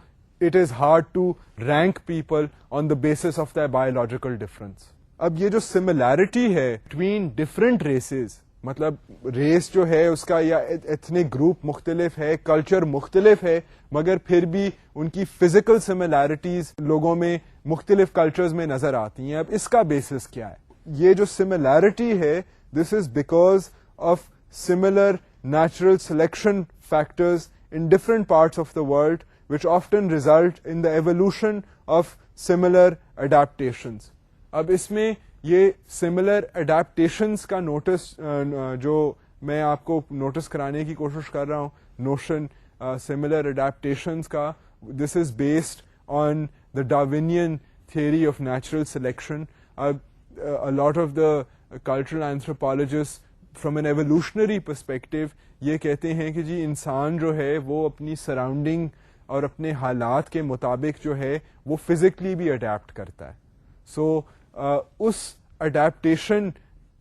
it is hard to rank people on the basis of the biological difference. اب یہ جو سملیرٹی ہے بٹوین ڈفرینٹ ریسز, مطلب ریس جو ہے اس کا یا ایتھنک گروپ مختلف ہے, کلچر مختلف ہے, مگر پھر بھی ان کی فزیکل سملیرٹیز لوگوں میں مختلف کلچرز میں نظر آتی ہیں. اب اس کا بیسس کیا ہے؟ یہ جو سملیرٹی ہے this is because of similar natural selection factors in different parts of the world which often result in the evolution of similar adaptations. اب اس میں یہ similar adaptations کا نوٹس جو میں آپ کو نوٹس کرانے کی کوشش کر رہا ہوں, نوشن similar adaptations کا, this is based on the Darwinian theory of natural selection. A lot of the cultural anthropologists from an evolutionary perspective یہ کہتے ہیں کہ جی انسان جو ہے وہ اپنی سراؤنڈنگ اور اپنے حالات کے مطابق جو ہے وہ فزیکلی بھی اڈیپٹ کرتا ہے. سو اس اڈیپٹیشن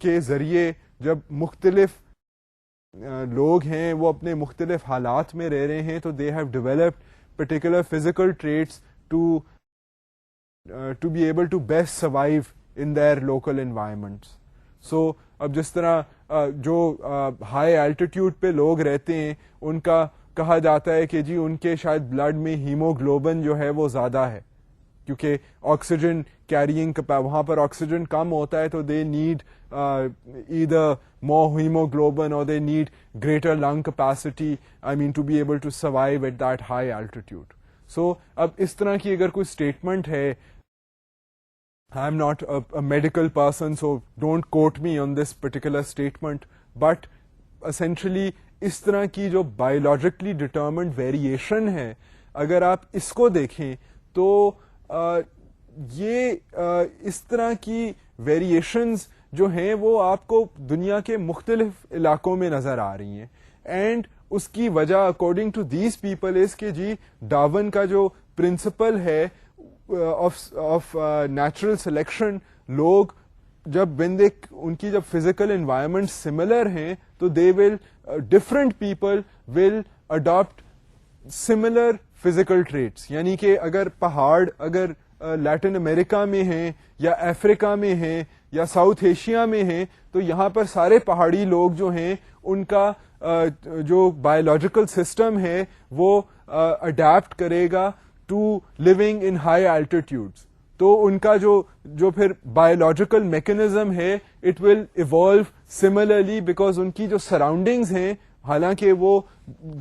کے ذریعے جب مختلف لوگ ہیں وہ اپنے مختلف حالات میں رہ رہے ہیں تو they have developed particular physical traits to be able to best survive in their local environments. So اب جس طرح جو ہائی الٹیٹیوڈ پہ لوگ رہتے ہیں ان کا کہا جاتا ہے کہ جی ان کے شاید بلڈ میں ہیموگلوبن جو ہے وہ زیادہ ہے, کیونکہ آکسیجن کیرینگ وہاں پر آکسیجن کم ہوتا ہے, تو they need either more hemoglobin or they need greater lung capacity, I mean to be able to survive at that high altitude. So اب اس طرح کی اگر کوئی اسٹیٹمنٹ ہے, I am not a medical person so don't quote me on this particular statement, but essentially اس طرح کی جو biologically determined variation ہے, اگر آپ اس کو دیکھیں تو یہ اس طرح کی ویریشنز جو ہیں وہ آپ کو دنیا کے مختلف علاقوں میں نظر آ رہی ہیں, اینڈ اس کی وجہ according to these people is کہ جی ڈارون کا جو پرنسپل ہے آف نیچرل سلیکشن, لوگ جب ان کی جب فزیکل انوائرمنٹ سملر ہیں تو they will different people will adapt similar physical traits, یعنی کہ اگر پہاڑ اگر لیٹن امریکہ میں ہیں یا افریقہ میں ہیں یا ساؤتھ ایشیا میں ہیں, تو یہاں پر سارے پہاڑی لوگ جو ہیں ان کا جو بایولوجیکل سسٹم ہے وہ اڈیپٹ کرے گا to living in high altitudes, تو ان کا جو پھر بایولوجیکل میکینزم ہے it will evolve similarly, because ان کی جو سراؤنڈنگز ہیں حالانکہ وہ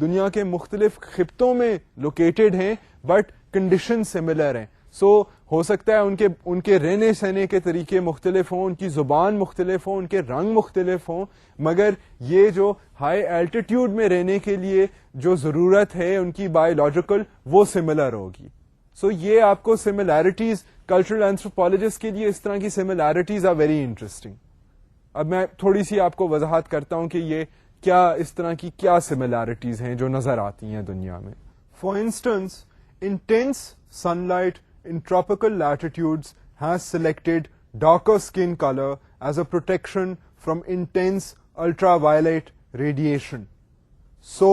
دنیا کے مختلف خطوں میں لوکیٹڈ ہیں بٹ کنڈیشن سملر ہیں. سو ہو سکتا ہے ان کے رہنے سہنے کے طریقے مختلف ہوں, ان کی زبان مختلف ہوں, ان کے رنگ مختلف ہوں, مگر یہ جو ہائی الٹیٹیوڈ میں رہنے کے لیے جو ضرورت ہے ان کی بایولوجیکل وہ سملر ہوگی. سو یہ آپ کو سملیرٹیز کلچرل اینتھروپولوجسٹ کے لیے اس طرح کی سملیرٹیز آر ویری انٹرسٹنگ. اب میں تھوڑی سی آپ کو وضاحت کرتا ہوں کہ یہ کیا اس طرح کی کیا سملیرٹیز ہیں جو نظر آتی ہیں دنیا میں. For instance, intense sunlight in tropical latitudes has selected darker skin color as a protection from intense ultraviolet radiation. So,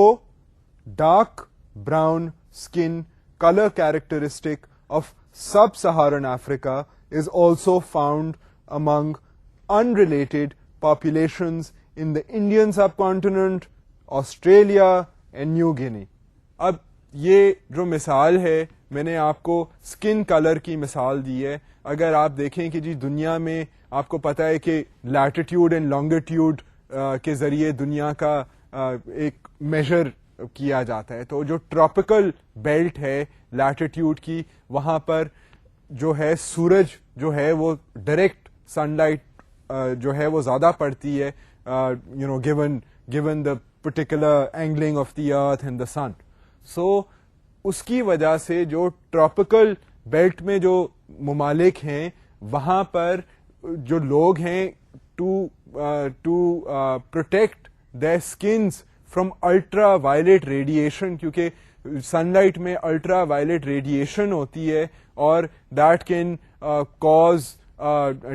dark brown skin color characteristic of sub-Saharan Africa is also found among unrelated populations in the Indian subcontinent, Australia and New Guinea. اب یہ جو مثال ہے میں نے آپ کو skin colour کی مثال دی ہے. اگر آپ دیکھیں کہ جی دنیا میں آپ کو پتا ہے کہ لیٹیٹیوڈ اینڈ لانگیٹیوڈ کے ذریعے دنیا کا ایک میجر کیا جاتا ہے, تو جو ٹراپیکل بیلٹ ہے لیٹیٹیوڈ کی وہاں پر جو ہے سورج جو ہے وہ ڈائریکٹ سن لائٹ جو ہے وہ زیادہ پڑتی ہے, given the particular angling of the earth and the sun. سو اس کی وجہ سے جو ٹراپیکل بیلٹ میں جو ممالک ہیں وہاں پر جو لوگ ہیں to protect their skins from ultra violet radiation, کیونکہ سن لائٹ میں الٹرا وائلیٹ ریڈیشن ہوتی ہے اور that can cause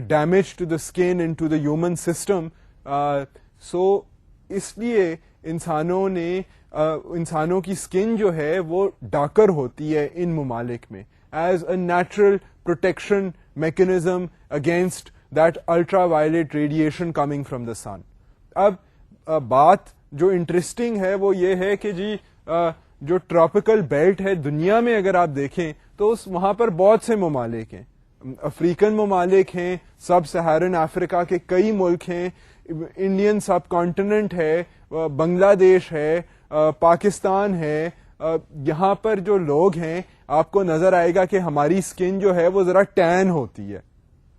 damage to the skin and to the human system. So اس لیے انسانوں کی اسکن جو ہے وہ ڈارکر ہوتی ہے ان ممالک میں as a natural protection mechanism against that ultra violet radiation coming from the sun. اب بات جو انٹرسٹنگ ہے وہ یہ ہے کہ جی جو ٹراپیکل بیلٹ ہے دنیا میں اگر آپ دیکھیں تو وہاں پر بہت سے ممالک ہیں, افریقن ممالک ہیں, سب سہارن افریقہ کے کئی ملک ہیں, انڈین سب کانٹیننٹ ہے, بنگلہ دیش ہے, پاکستان ہے. یہاں پر جو لوگ ہیں آپ کو نظر آئے گا کہ ہماری اسکن جو ہے وہ ذرا ٹین ہوتی ہے,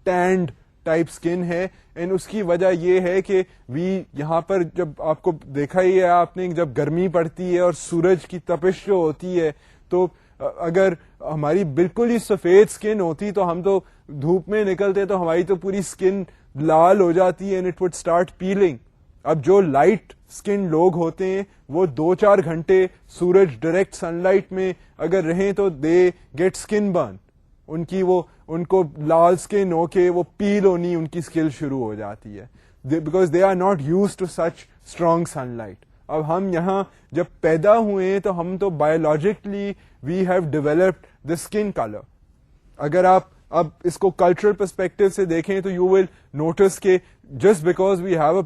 ٹینڈ ٹائپ اسکن ہے. اینڈ اس کی وجہ یہ ہے کہ یہاں پر جب آپ کو دیکھا ہی ہے آپ نے, جب گرمی پڑتی ہے اور سورج کی تپش جو ہوتی ہے تو اگر ہماری بالکل ہی سفید اسکن ہوتی تو ہم تو دھوپ میں نکلتے تو ہماری تو پوری اسکن لال ہو جاتی ہے, and it would start peeling. اب جو لائٹ اسکن لوگ ہوتے ہیں وہ 2-4 گھنٹے سورج ڈائریکٹ سن لائٹ میں اگر رہیں تو دے گیٹ اسکن برن, ان کو لال اسکن ہو کے وہ پیل ہونی ان کی اسکل شروع ہو جاتی ہے, because they are not used to such strong sunlight. اب ہم یہاں جب پیدا ہوئے ہیں تو ہم تو biologically we have developed the skin colour. اگر آپ اب اس کو کلچرل پرسپیکٹو سے دیکھیں تو یو ول نوٹس کہ just because we have a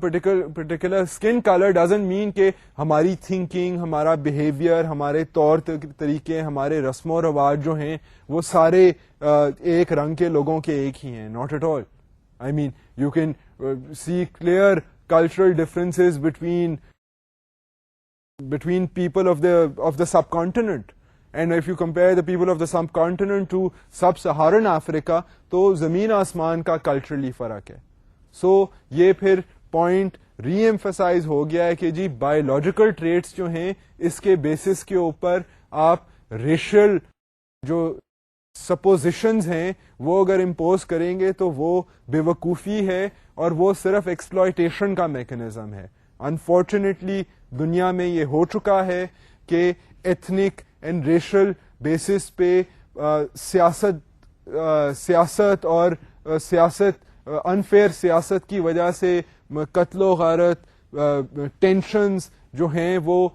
particular skin colour doesn't mean کہ ہماری تھنکنگ, ہمارا بیہیویئر, ہمارے طور طریقے, ہمارے رسم و رواج جو ہیں وہ سارے ایک رنگ کے لوگوں کے ایک ہی ہیں. Not at all. I mean you can see clear cultural differences between people of the subcontinent, and if you compare the people of the subcontinent to sub-Saharan Africa تو زمین آسمان کا culturally فرق ہے. سو یہ پھر پوائنٹ ری ایمفسائز ہو گیا ہے کہ جی بایولوجیکل ٹریٹس جو ہیں اس کے بیسس کے اوپر آپ ریشل جو سپوزیشنز ہیں وہ اگر امپوز کریں گے تو وہ بے وقوفی ہے اور وہ صرف ایکسپلائٹیشن کا میکنزم ہے. انفارچونیٹلی دنیا میں یہ ہو چکا ہے کہ ایتھنک اینڈ ریشل بیسس پہ سیاست اور انفیئر سیاست کی وجہ سے قتل و غارت, ٹینشنز جو ہیں وہ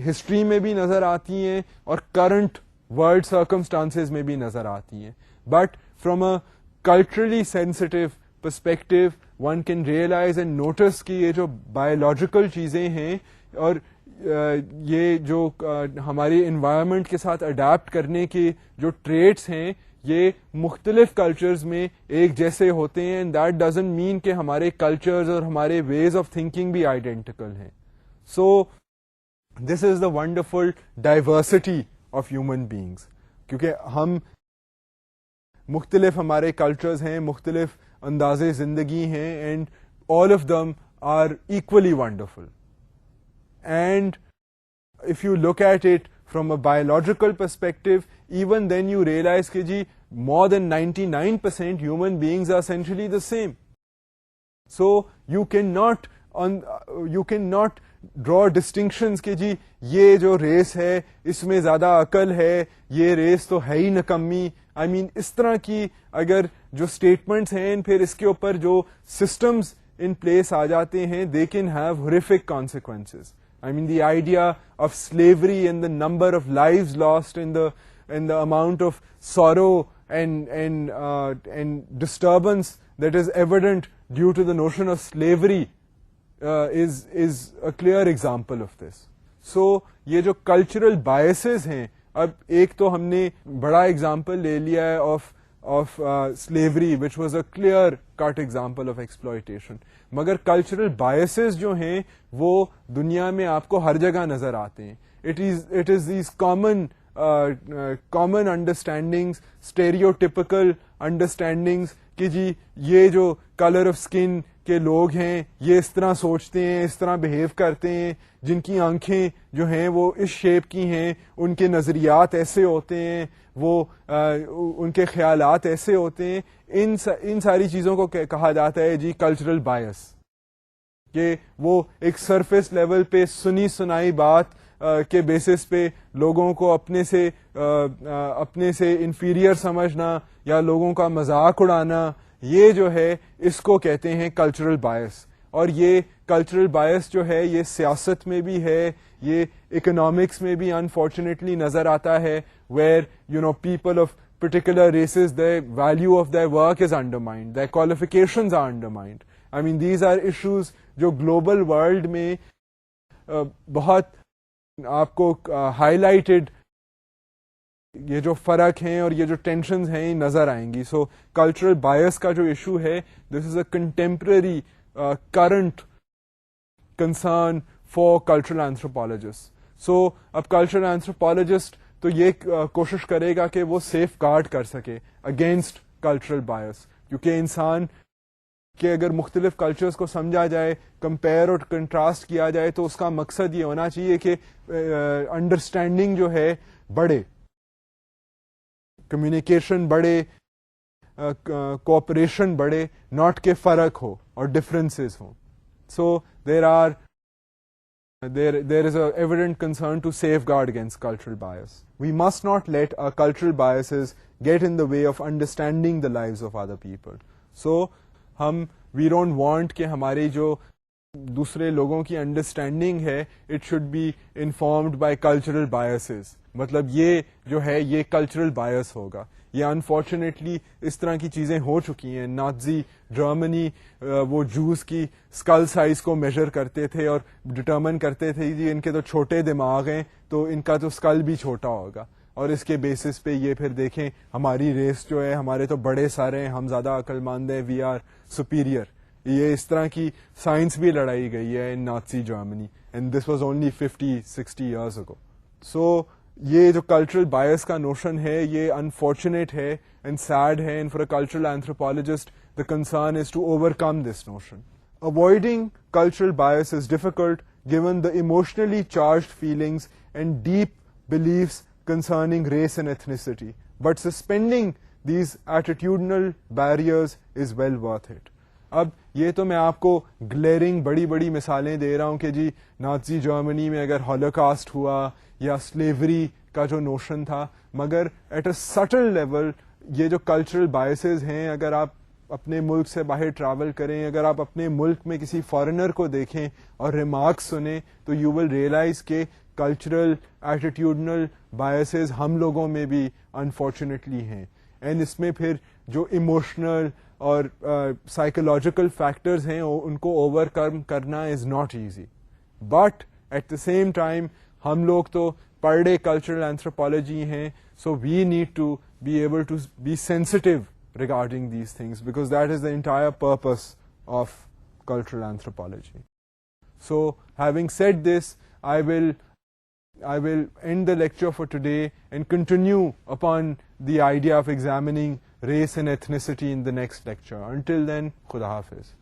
ہسٹری میں بھی نظر آتی ہیں اور کرنٹ ورلڈ سرکمسٹانسز میں بھی نظر آتی ہیں. But from a culturally sensitive perspective one can realise and notice کہ یہ جو بایولوجیکل چیزیں ہیں اور یہ جو ہماری انوائرمنٹ کے ساتھ اڈیپٹ کرنے کے جو ٹریٹس ہیں یہ مختلف کلچرز میں ایک جیسے ہوتے ہیں. اینڈ دیٹ ڈزنٹ مین کہ ہمارے کلچرز اور ہمارے ویز آف تھنکنگ بھی آئیڈینٹیکل ہیں. So this is the wonderful diversity of human beings, کیونکہ ہم مختلف ہمارے کلچرز ہیں, مختلف اندازے زندگی ہیں, and all of them are equally wonderful. And if you look at it from a biological perspective, even then you realize کہ جی more than 99% human beings are essentially the same. So you cannot draw distinctions کہ جی یہ جو race ہے اس میں زیادہ عقل ہے, یہ ریس تو ہے ہی نکمی. I mean اس طرح کی اگر جو statements ہیں پھر اس کے اوپر جو systems in place آ جاتے ہیں they can have horrific consequences. I mean the idea of slavery and the number of lives lost and the amount of sorrow and disturbance that is evident due to the notion of slavery is a clear example of this. So یہ جو cultural biases ہیں, اب ایک تو ہم نے بڑا example لے لیا ہے of slavery which was a clear cut example of exploitation. مگر کلچرل بائسز جو ہیں وہ دنیا میں آپ کو ہر جگہ نظر آتے ہیں. It is these common understandings, stereotypical understandings کہ جی یہ جو کلر آف اسکن کے لوگ ہیں یہ اس طرح سوچتے ہیں, اس طرح بہیو کرتے ہیں, جن کی آنکھیں جو ہیں وہ اس شیپ کی ہیں, ان کے نظریات ایسے ہوتے ہیں, وہ ان کے خیالات ایسے ہوتے ہیں. ان ساری چیزوں کو کہا جاتا ہے جی کلچرل بائس, کہ وہ ایک سرفیس لیول پہ سنی سنائی بات کے بیسس پہ لوگوں کو اپنے سے انفیریئر سمجھنا یا لوگوں کا مذاق اڑانا, یہ جو ہے اس کو کہتے ہیں کلچرل بائس. اور یہ کلچرل بائس جو ہے یہ سیاست میں بھی ہے, یہ اکنامکس میں بھی انفارچونیٹلی نظر آتا ہے, where people of particular races, the value of their work is undermined, their qualifications are undermined. I mean these are issues جو گلوبل ورلڈ میں بہت آپ کو ہائی یہ جو فرق ہیں اور یہ جو ٹینشنز ہیں نظر آئیں گی. سو کلچرل بائس کا جو ایشو ہے this is a contemporary current concern for cultural anthropologist. سو اب کلچرل اینتھروپالوجسٹ تو یہ کوشش کرے گا کہ وہ سیف گارڈ کر سکے اگینسٹ کلچرل بائس, کیونکہ انسان کہ اگر مختلف کلچرز کو سمجھا جائے, کمپیئر اور کنٹراسٹ کیا جائے, تو اس کا مقصد یہ ہونا چاہیے کہ انڈرسٹینڈنگ جو ہے بڑھے, کمیونیکیشن بڑھے, کوآپریشن بڑھے, ناٹ کہ فرق ہو اور ڈفرینسز ہوں. سو there is a evident concern to safeguard against cultural bias. We must not let our cultural biases get in the way of understanding the lives of other people. So we don't want کہ ہماری جو دوسرے لوگوں کی understanding ہے it should be informed by cultural biases. مطلب یہ جو ہے یہ کلچرل بائس ہوگا. یہ انفارچونیٹلی اس طرح کی چیزیں ہو چکی ہیں. نازی جرمنی وہ جوز کی اسکل سائز کو میجر کرتے تھے اور ڈٹرمن کرتے تھے کہ ان کے تو چھوٹے دماغ ہیں تو ان کا تو اسکل بھی چھوٹا ہوگا, اور اس کے بیسس پہ یہ پھر دیکھیں ہماری ریس جو ہے, ہمارے تو بڑے سارے ہیں, ہم زیادہ عقل مند ہیں, وی آر سپیریئر. یہ اس طرح کی سائنس بھی لڑائی گئی ہے in Nazi Germany, and this was only 50-60 years ago. So یہ جو کلچرل بائس کا نوشن ہے یہ انفارچونیٹ ہے اینڈ سیڈ ہے, and for a cultural anthropologist the concern is to overcome this notion. Avoiding cultural bias is difficult given the emotionally charged feelings and deep beliefs concerning race and ethnicity, but suspending these attitudinal barriers is well worth it. اب یہ تو میں آپ کو glaring بڑی بڑی مثالیں دے رہا ہوں کہ جی نازی جرمنی میں اگر ہولوکاسٹ ہوا یا سلیوری کا جو نوشن تھا, مگر ایٹ اے سٹل لیول یہ جو کلچرل بائسز ہیں, اگر آپ اپنے ملک سے باہر ٹریول کریں, اگر آپ اپنے ملک میں کسی فارنر کو دیکھیں اور ریمارکس سنیں, تو یو ول ریئلائز کہ کلچرل ایٹیٹیوڈنل بائسز ہم لوگوں میں بھی انفارچونیٹلی ہیں. اینڈ اس میں پھر جو ایموشنل اور سائیکولوجیکل فیکٹرز ہیں ان کو اوور کم کرنا is not easy, but at the same time ہم لوگ تو پڑھے کلچرل اینتھروپالوجی ہیں, so we need to be able to be sensitive regarding these things, because that is the entire purpose of cultural anthropology. So having said this, I will end the lecture for today and continue upon the idea of examining race and ethnicity in the next lecture. Until then, Khuda Hafiz.